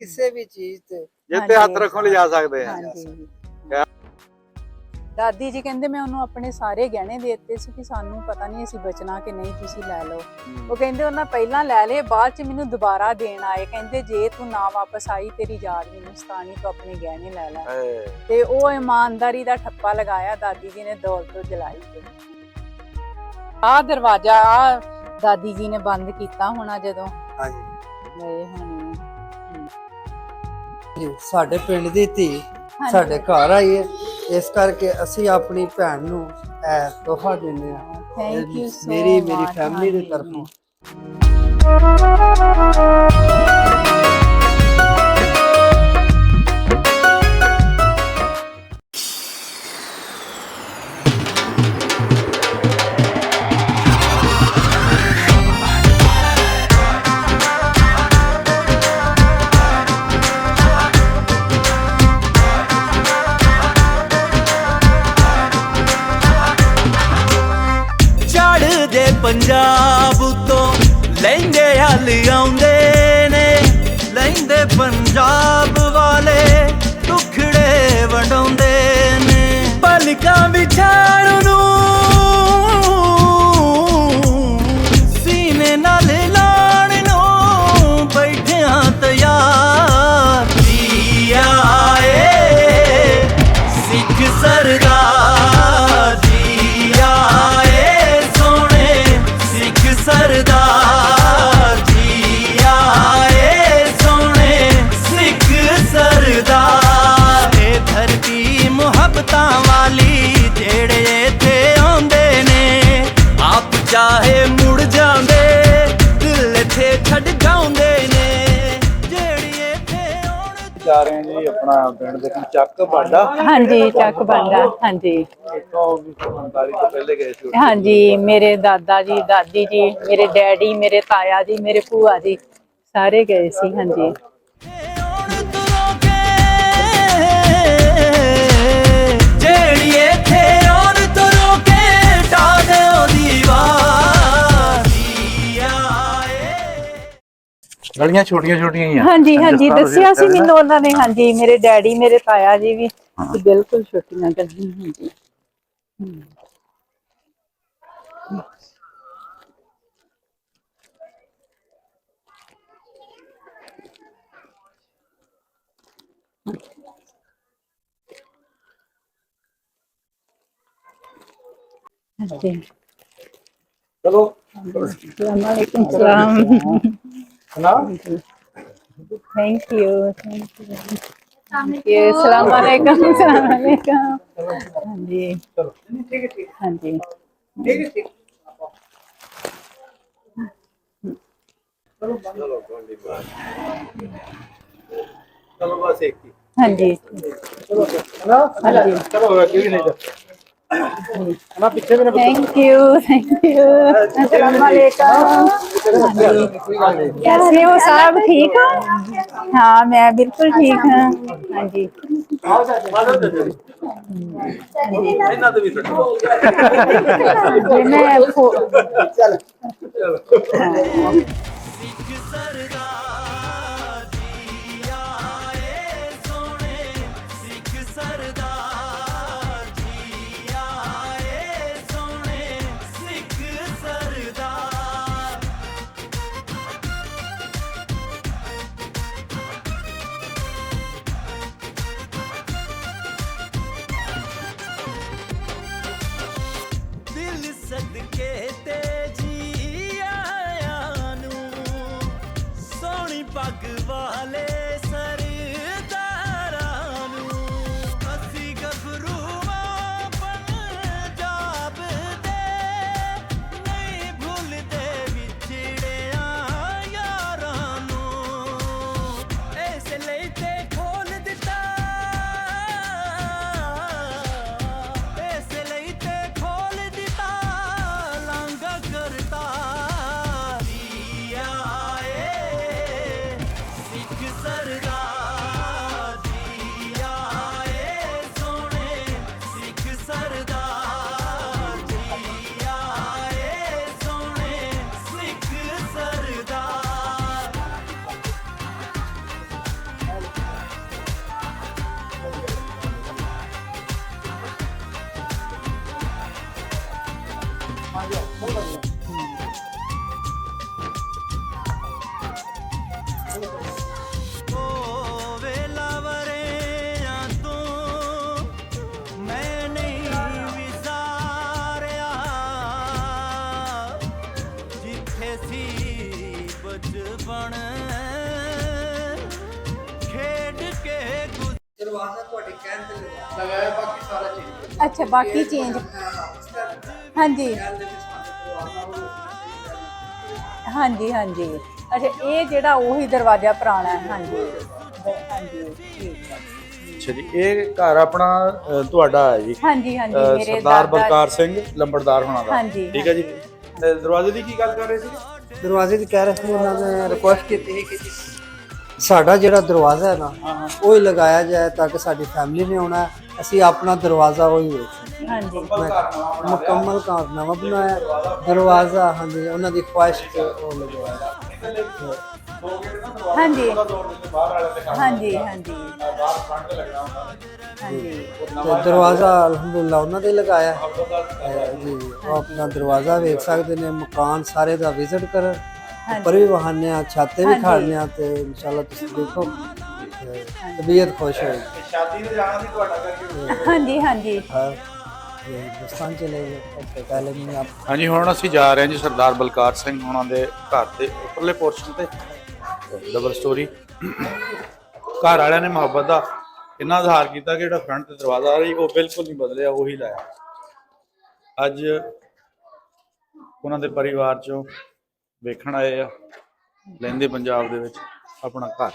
ਕਿਸੇ ਵੀ ਚੀਜ਼ ਤੇ ਜਿੱਥੇ ਹੱਥ ਰੱਖੋ ਲਿਜਾ ਸਕਦੇ ਆ। ਹਾਂਜੀ। ਦਾਦੀ ਜੀ ਕਹਿੰਦੇ ਮੈਂ ਉਹਨੂੰ ਆਪਣੇ ਸਾਰੇ ਗਹਿਣੇ ਦੇ ਦਿੱਤੇ ਸੀ ਕਿ ਸਾਨੂੰ ਪਤਾ ਨਹੀਂ ਅਸੀਂ ਬਚਣਾ ਕਿ ਨਹੀਂ, ਤੁਸੀਂ ਲੈ ਲਓ। ਉਹ ਕਹਿੰਦੇ ਉਹਨਾਂ ਪਹਿਲਾਂ ਲੈ ਲਏ, ਬਾਅਦ ਚ ਮੈਨੂੰ ਦੁਬਾਰਾ ਦੇਣ ਆਏ। ਕਹਿੰਦੇ ਜੇ ਤੂੰ ਨਾ ਵਾਪਸ ਆਈ ਤੇਰੀ ਯਾਦ ਮੈਨੂੰ ਸਤਾਣੀ, ਤੂੰ ਆਪਣੇ ਗਹਿਣੇ ਲੈ ਲੈ। ਤੇ ਉਹ ਇਮਾਨਦਾਰੀ ਦਾ ਠੱਪਾ ਲਗਾਇਆ ਦਾਦੀ ਜੀ ਨੇ, ਦੌਲਤ ਜਲਾਈ। ਆਹ ਦਰਵਾਜ਼ਾ ਆ ਦਾਦੀ ਜੀ ਨੇ ਬੰਦ ਕੀਤਾ ਹੋਣਾ ਜਦੋਂ ਗਏ ਹੋਣੇ। ਸਾਡੇ ਪਿੰਡ ਦੀ ਧੀ ਸਾਡੇ ਘਰ ਆਈ ਹੈ, ਇਸ ਕਰਕੇ ਅਸੀਂ ਆਪਣੀ ਭੈਣ ਨੂੰ ਇਹ ਤੋਹਫਾ ਦਿੰਦੇ ਹਾਂ। ਥੈਂਕ ਯੂ ਸੋ ਮੇਰੀ ਮਚ। ਫੈਮਿਲੀ ਦੀ ਤਰਫੋਂ। ਪੰਜਾਬ ਤੋਂ ਲਹਿੰਦੇ ਹਲ ਆਉਂਦੇ ਨੇ, ਲਹਿੰਦੇ ਪੰਜਾਬ ਵਾਲੇ ਟੁਕੜੇ ਵੰਡਾਉਂਦੇ ਨੇ। ਪਲਕਾਂ ਵਿਛਾਣ ਨੂੰ ਸੀਨੇ ਨਾਲ ਲਾਣ ਨੂੰ ਬੈਠਿਆਂ ਤਿਆਰ। ਜੀ ਆਏ ਸਿੱਖ ਸਰਦਾਰ, ਜੀ ਆਏ ਸਰਦਾਰ, ਜੀ ਆਏ ਸੋਹਣੇ ਸਿੱਖ ਸਰਦਾਰ। ਇਹ ਧਰਤੀ ਮੁਹੱਬਤਾਂ ਵਾਲੀ ਜਿਹੜੇ ਇੱਥੇ ਆਉਂਦੇ ਨੇ, ਆਪ ਚਾਹੇ ਮੁੜ ਜਾਂਦੇ ਦਿਲ ਇੱਥੇ ਛੱਡ ਜਾਉਂਦੇ ਨੇ। ਜਿਹੜੀ ਇੱਥੇ ਆਉਣ ਜਾ ਰਹੇ ਜੀ ਆਪਣਾ ਪਿੰਡ ਦੇ ਚੱਕ ਬਾਡਾ। ਹਾਂਜੀ, ਚੱਕ ਬਾਡਾ। ਹਾਂਜੀ ਇੱਥੋਂ 1945 ਤੋਂ ਪਹਿਲੇ ਗਏ ਸੀ। ਹਾਂਜੀ, ਮੇਰੇ ਦਾਦਾ ਜੀ, ਦਾਦੀ ਜੀ, ਮੇਰੇ ਡੈਡੀ, ਮੇਰੇ ਤਾਇਆ ਜੀ, ਮੇਰੇ ਭੂਆ ਜੀ ਸਾਰੇ ਗਏ ਸੀ। ਹਾਂਜੀ ਜਿਹੜੀ ਇੱਥੇ ਆਉਣ ਤੋਂ ਰੋਕੇ ਢਾ ਦਿਓ ਦੀਵਾਰ। ਗਲੀਆਂ ਛੋਟੀਆਂ ਛੋਟੀਆਂ ਹੀ ਆ। ਹਾਂਜੀ ਹਾਂਜੀ, ਦੱਸਿਆ ਸੀ ਮੈਨੂੰ ਉਹਨਾਂ ਨੇ। ਹਾਂਜੀ, ਮੇਰੇ ਡੈਡੀ, ਮੇਰੇ ਤਾਇਆ ਜੀ ਵੀ ਬਿਲਕੁਲ ਛੋਟੀਆਂ ਗਲੀਆਂ। ਹਾਂਜੀ ਚਲੋ अस्सलामुअलैकुम। सलाम। Thank you, thank you, thank you. अस्सलाम वालेकुम, अस्सलाम वालेकुम। हाँ जी, ठीक है, ठीक हाँ जी, ठीक है, ठीक। ਚਲੋ ਬਸ ਇੱਕ ਹੀ। हाँ जी, हाँ जी। ਚਲੋ ਕਿਉਂ ਨਹੀਂ ਜਾ ਨਾ ਪਿੱਛੇ ਵੀ ਨਾ। Thank you, thank you. अस्सलाम वालेकुम। कैसे हो साहब? ठीक हो? हाँ, मैं बिल्कुल ठीक हूँ। हाँ जी, ਇਹਨਾਂ ਤੋਂ ਵੀ ਛੱਡੋ। जी मैं चल ਸਿੱਖ ਸਰਦਾਰ, ਜੀ ਆਏ ਸੋਹਣੇ ਸਿੱਖ ਸਰਦਾਰ, ਜੀ ਆਏ ਸੋਹਣੇ ਸਿੱਖ ਸਰਦਾਰ। ਦਿਲ ਸਦਕੇ ਤੇ ਜੀ ਆਇਆਂ ਨੂੰ, ਸੋਹਣੀ ਪੱਗ ਵਾਲੇ ਸਰਦਾਰਾਂ ਨੂੰ। ਅਸੀਂ ਗੱਭਰੂਆਂ ਪੰਜਾਬ ਦੇ ਨਹੀਂ ਭੁੱਲਦੇ ਵਿਛੜਿਆਂ ਯਾਰਾਂ ਨੂੰ। ਇਸ ਲਈ ਤੇ ਖੋਲ ਦਿੱਤਾ, ਇਸ ਲਈ ਤੇ ਖੋਲ ਦਿੱਤਾ ਲਾਂਘਾ ਕਰਤਾ। ਜੀ ਆਏ ਸਿੱਖ ਸਰਦਾਰ, ਜੀ ਆਏ ਸੋਹਣੇ ਸਿੱਖ ਸਰਦਾਰ, ਜੀ ਆਏ ਸੋਹਣੇ ਸਿੱਖ ਸਰਦਾਰ। ਦਰਵਾਜ਼ਾ ਤੁਹਾਡੇ ਕਹਿਣ ਤੇ ਲਗਾਇਆ ਬਾਕੀ ਸਾਰਾ ਚੇਂਜ ਅੱਛਾ ਬਾਕੀ ਚੇਂਜ ਹਾਂਜੀ ਹਾਂਜੀ ਹਾਂਜੀ ਅੱਛਾ ਇਹ ਜਿਹੜਾ ਉਹੀ ਦਰਵਾਜ਼ਾ ਪੁਰਾਣਾ ਹੈ ਹਾਂਜੀ ਹਾਂਜੀ ਠੀਕ ਹੈ ਅੱਛਾ ਜੀ ਇਹ ਘਰ ਆਪਣਾ ਤੁਹਾਡਾ ਹੈ ਜੀ ਹਾਂਜੀ ਹਾਂਜੀ ਮੇਰੇ ਸਰਦਾਰ ਦਾਦਾ ਬਲਕਾਰ ਸਿੰਘ ਲੰਬੜਦਾਰ ਹੋਣਾ ਦਾ ਹਾਂਜੀ, ਠੀਕ ਹੈ ਜੀ ਤੇ ਦਰਵਾਜ਼ੇ ਦੀ ਕੀ ਗੱਲ ਕਰ ਰਹੇ ਸੀ ਦਰਵਾਜ਼ੇ ਦੀ ਕਹਿ ਰਹੇ ਸੀ ਉਹਨਾਂ ਨੇ ਰਿਕੁਐਸਟ ਕੀਤੀ ਸੀ ਕਿ ਸਾਡਾ ਜਿਹੜਾ ਦਰਵਾਜ਼ਾ ਹੈ ਨਾ ਉਹ ਹੀ ਲਗਾਇਆ ਜਾਏ ਤਾਂ ਕਿ ਸਾਡੀ ਫੈਮਿਲੀ ਨੇ ਆਉਣਾ ਹੈ, ਅਸੀਂ ਆਪਣਾ ਦਰਵਾਜ਼ਾ ਉਹ ਹੀ ਵੇਖਣਾ ਹਾਂਜੀ ਮੁਕੰਮਲ ਘਰ ਨਵਾਂ ਬਣਾਇਆ ਦਰਵਾਜ਼ਾ ਹਾਂਜੀ ਉਹਨਾਂ ਦੀ ਖੁਆਇਸ਼ ਤੇ ਉਹ ਲਗਵਾਇਆ ਹਾਂਜੀ ਬਾਹਰ ਵਾਲੇ ਤੇ ਹਾਂਜੀ ਹਾਂਜੀ ਬਾਹਰ ਫਰੰਟ ਲੱਗਣਾ ਹੁੰਦਾ ਹਾਂਜੀ ਤੇ ਦਰਵਾਜ਼ਾ ਅਲਹਮਦੁਲਿਲਾ ਉਹਨਾਂ ਦੇ ਲਗਾਇਆ ਜੀ ਉਹ ਆਪਣਾ ਦਰਵਾਜ਼ਾ ਵੇਖ ਸਕਦੇ ਨੇ ਮਕਾਨ ਸਾਰੇ ਦਾ ਵਿਜ਼ਿਟ ਕਰਨ ਉੱਪਰ ਵੀ ਵਹਾਨੇ ਆ ਛਾਤੇ ਵੀ ਖਾੜਨੇ ਆ ਤੇ ਇਨਸ਼ਾਅੱਲਾ ਤੁਸੀਂ ਦੇਖੋ ਤਬੀਅਤ ਖੁਸ਼ ਹੋਏਗੀ ਸ਼ਾਦੀ ਤੇ ਜਾਣਾ ਸੀ ਤੁਹਾਡਾ ਕਰਕੇ ਹਾਂਜੀ ਹਾਂਜੀ ਹਾਂ ਹਿੰਦੁਸਤਾਨ ਚਲੇ ਗਏ ਉੱਥੇ ਪਹਿਲੇ ਮੈਂ ਆਪ ਹਾਂਜੀ ਹੁਣ ਅਸੀਂ ਜਾ ਰਹੇ ਹਾਂ ਜੀ ਸਰਦਾਰ ਬਲਕਾਰ ਸਿੰਘ ਉਹਨਾਂ ਦੇ ਘਰ ਦੇ ਉੱਪਰਲੇ ਪੋਰਸ਼ਨ ਤੇ ਡਬਲ ਸਟੋਰੀ ਘਰ ਵਾਲਿਆਂ ਨੇ ਮੁਹੱਬਤ ਦਾ ਇੰਨਾ ਇਜ਼ਹਾਰ ਕੀਤਾ ਕਿ ਜਿਹੜਾ ਫਰੰਟ ਤੇ ਦਰਵਾਜ਼ਾ ਆ ਰਹੀ ਉਹ ਬਿਲਕੁਲ ਨਹੀਂ ਬਦਲਿਆ ਉਹੀ ਲਾਇਆ ਅੱਜ ਉਹਨਾਂ ਦੇ ਪਰਿਵਾਰ ਚੋਂ ਵੇਖਣ ਆਏ ਆ ਲਹਿੰਦੇ ਪੰਜਾਬ ਦੇ ਵਿੱਚ ਆਪਣਾ ਘਰ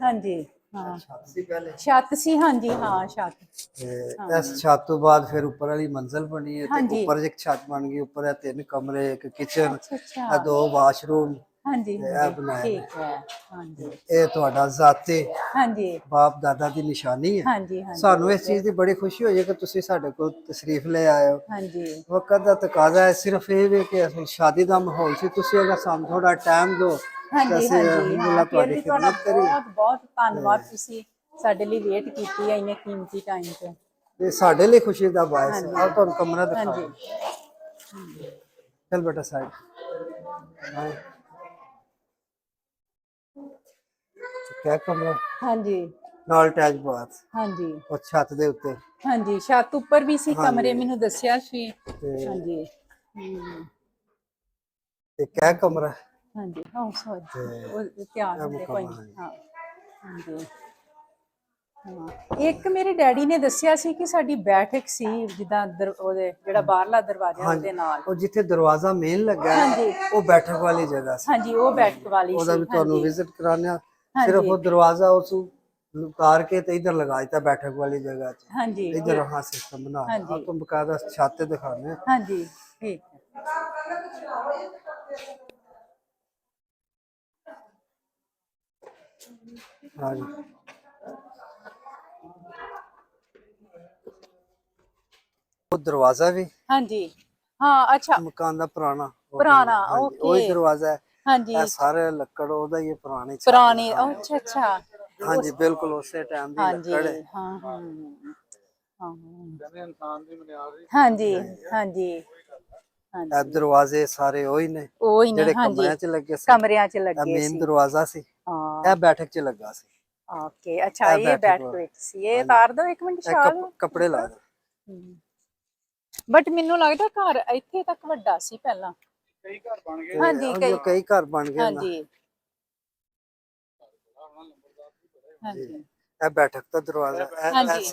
ਹਾਂਜੀ ਹਾਂ ਸੀ ਪਹਿਲੇ ਛੱਤ ਸੀ ਹਾਂਜੀ ਹਾਂ ਛੱਤ ਤੇ ਇਸ ਛੱਤ ਤੋਂ ਬਾਅਦ ਫਿਰ ਉੱਪਰ ਵਾਲੀ ਮੰਜ਼ਲ ਬਣੀ ਹੈ ਤੇ ਹਾਂਜੀ। ਉੱਪਰ ਇੱਕ ਛੱਤ ਬਣ ਗਈ ਉੱਪਰ ਇਹ 3 ਕਮਰੇ ਇੱਕ ਕਿਚਨ ਅੱਛਾ ਅੱਛਾ ਇਹ 2 ਵਾਸ਼ਰੂਮ ਹਾਂਜੀ ਇਹ ਹਾਂਜੀ ਬਣਾਇਆ ਠੀਕ ਹੈ ਹਾਂਜੀ ਇਹ ਤੁਹਾਡਾ ਜ਼ਾਤੇ ਹਾਂਜੀ ਬਾਪ ਦਾਦਾ ਦੀ ਨਿਸ਼ਾਨੀ ਹੈ ਹਾਂਜੀ ਹਾਂਜੀ ਸਾਨੂੰ ਇਸ ਚੀਜ਼ ਦੀ ਬੜੀ ਖੁਸ਼ੀ ਹੋਈ ਹੈ ਕਿ ਤੁਸੀਂ ਸਾਡੇ ਕੋਲ ਤਸ਼ਰੀਫ ਲੈ ਆਏ ਹੋ ਹਾਂਜੀ ਵਕਤ ਦਾ ਤਕਾਜ਼ਾ ਹੈ ਸਿਰਫ ਇਹ ਵੀ ਕਿ ਅਸਲ ਸ਼ਾਦੀ ਦਾ ਮਾਹੌਲ ਸੀ ਤੁਸੀਂ ਅਗਰ ਸਾਨੂੰ ਥੋੜਾ ਟਾਈਮ ਦਿਓ ਤਾਂ ਹਾਂਜੀ ਅਸੀਂ ਹਾਂਜੀ ਅਲਹਮਦੁਲਿਲਾ ਹਾਂ ਫਿਰ ਤੁਹਾਡੀ ਵੀ ਤੁਹਾਡਾ ਖਿਦਮਤ ਕਰੀ ਬਹੁਤ ਬਹੁਤ ਧੰਨਵਾਦ ਤੁਸੀਂ ਸਾਡੇ ਲਈ ਵੇਟ ਕੀਤੀ ਹੈ ਇੰਨੇ ਕੀਮਤੀ ਟਾਈਮ ਤੇ ਇਹ ਸਾਡੇ ਲਈ ਖੁਸ਼ੀ ਦਾ ਬਾਇਸ ਹੈ ਹਾਂਜੀ। ਆਓ ਤੁਹਾਨੂੰ ਕਮਰਾ ਦਿਖਾਓ ਹਾਂਜੀ ਚਲ ਬੇਟਾ ਸਾਈਡ ਕਿਆ ਕਮਰਾ ਹਾਂਜੀ ਨਾਲ ਅਟੈਚ ਬਾਥ ਹਾਂਜੀ ਉਹ ਛੱਤ ਦੇ ਉੱਤੇ ਹਾਂਜੀ ਛੱਤ ਉੱਪਰ ਵੀ ਸੀ ਕਮਰੇ ਹਾਂਜੀ। ਮੈਨੂੰ ਦੱਸਿਆ ਸੀ ਤੇ ਹਾਂਜੀ ਤੇ ਕਿਆ ਕਮਰਾ ਹਾਂਜੀ ਹਾਂ ਸੋਰੀ ਉਹ ਧਿਆਨ ਹੁੰਦੇ ਕੋਈ ਨਹੀਂ ਹਾਂ ਹਾਂਜੀ ਹਾਂ ਇੱਕ ਮੇਰੇ ਡੈਡੀ ਨੇ ਦੱਸਿਆ ਸੀ ਕਿ ਸਾਡੀ ਬੈਠਕ ਸੀ ਜਿੱਦਾਂ ਉਹਦੇ ਜਿਹੜਾ ਬਾਹਰਲਾ ਦਰਵਾਜ਼ਾ ਉਹਦੇ ਨਾਲ ਉਹ ਜਿੱਥੇ ਦਰਵਾਜ਼ਾ ਮੇਨ ਲੱਗਾ ਹੈ ਹਾਂਜੀ ਉਹ ਬੈਠਕ ਵਾਲੀ ਜਗ੍ਹਾ ਸੀ ਹਾਂਜੀ ਉਹ ਬੈਠਕ ਵਾਲੀ ਉਹਦਾ ਸੀ ਵੀ ਤੁਹਾਨੂੰ ਹਾਂਜੀ ਵਿਜ਼ਿਟ ਕਰਾਉਣਾ ਸਿਰਫ ਹਾਂਜੀ ਉਹ ਦਰਵਾਜ਼ਾ ਉਸ ਨੂੰ ਉਤਾਰ ਕੇ ਤੇ ਇਧਰ ਲਗਾ ਦਿੱਤਾ ਬੈਠਕ ਵਾਲੀ ਜਗ੍ਹਾ 'ਚ ਹਾਂਜੀ इधर हाँ सिस्टम बना है ਹਾਂਜੀ। आप तो बकायदा छाते दिखाने हैं ਹਾਂਜੀ ਠੀਕ ਹੈ हाँ जी वो दरवाजा भी ਹਾਂਜੀ ਹਾਂ ਅੱਛਾ मकान दा पुराना वो भी, पुराना, हाँ जी, ओके। वही दरवाजा है ਹਾਂਜੀ ये सारे लक्कड़ ओदा ये पुराने छत ਪੁਰਾਣੀ हाँ ਅੱਛਾ ਅੱਛਾ हाँ जी बिल्कुल उसी टाइम दी ਹਾਂਜੀ लक्कड़ है ਹਾਂ ਹਾਂ ਹਾਂ ਕਹਿੰਦੇ ਇਨਸਾਨ ਦੀ ਬੁਨਿਆਦ ਹੀ ਹਾਂਜੀ ਹਾਂਜੀ ਇਹ ਹਾਂਜੀ ਦਰਵਾਜ਼ੇ ਸਾਰੇ ਉਹੀ ਨੇ ਉਹ ਹੀ ਨੇ ਜਿਹੜੇ ਹਾਂਜੀ ਕਮਰਿਆਂ 'ਚ ਲੱਗੇ ਸੀ ਕਮਰਿਆਂ 'ਚ ਇਹ ਲੱਗੇ ਮੇਨ ਸੀ ਦਰਵਾਜ਼ਾ ਸੀ ਹਾਂ ਇਹ ਬੈਠਕ 'ਚ ਲੱਗਾ ਸੀ ਓਕੇ ਅੱਛਾ ਇਹ ਇਹ ਬੈਠਕ ਬੈਠ ਵਾਲਾ। ਵਿੱਚ ਸੀ ਇਹ ਤਾਰ ਦੋ ਇੱਕ ਮਿੰਟ ਇਹ ਸ਼ਾਲ ਕੱਪੜੇ ਲਾ ਦੇ ਬਟ ਮੈਨੂੰ ਲੱਗਦਾ ਘਰ ਇੱਥੇ ਤੱਕ ਵੱਡਾ ਸੀ ਪਹਿਲਾਂ ਕਈ ਘਰ ਬਣ ਗਏ ਹਾਂਜੀ ਜੋ ਕਈ ਘਰ ਬਣ ਗਏ ਨਾ ਹਾਂਜੀ ਹਾਂਜੀ ਇਹ ਬੈਠਕ ਦਾ ਦਰਵਾਜ਼ਾ ਇਹ ਹਾਂਜੀ।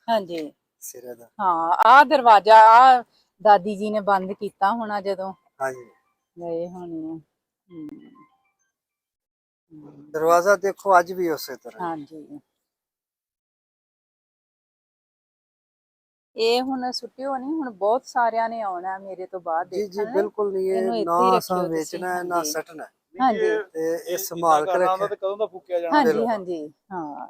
ਹਾਂਜੀ ਸਿਰੇ ਦਾ ਹਾਂ ਆਹ ਦਰਵਾਜ਼ਾ ਆ ਦਾਦੀ ਜੀ ਨੇ ਬੰਦ ਕੀਤਾ ਹੋਣਾ ਜਦੋਂ ਹਾਂਜੀ ਗਏ ਹੋਣੇ ਦਰਵਾਜ਼ਾ ਦੇਖੋ ਅੱਜ ਵੀ ਉਸੇ ਤਰ੍ਹਾਂ ਹਾਂਜੀ ਇਹ ਹੁਣ ਸੁੱਟਿਓ ਨਹੀਂ ਹੁਣ ਬਹੁਤ ਸਾਰਿਆਂ ਨੇ ਆਉਣਾ ਮੇਰੇ ਤੋਂ ਬਾਅਦ ਜੀ ਜੀ ਦੇਖਣ ਲਈ ਬਿਲਕੁਲ ਨਹੀਂ ਇਹਨੂੰ ਇਹ ਇੱਥੇ ਨਾ ਹੀ ਅਸਾਂ ਰੱਖਿਓ ਤੁਸੀਂ, ਵੇਚਣਾ ਹੈ ਨਾ ਹਾਂਜੀ। ਸੱਟਣਾ ਹੈ। ਹਾਂਜੀ ਤੇ ਇਹ ਸੰਭਾਲ ਕੇ ਰੱਖਿਆ ਤੇ ਕਦੋਂ ਦਾ ਫੂਕਿਆ ਜਾਣਾ ਹਾਂਜੀ ਹਾਂਜੀ ਹਾਂ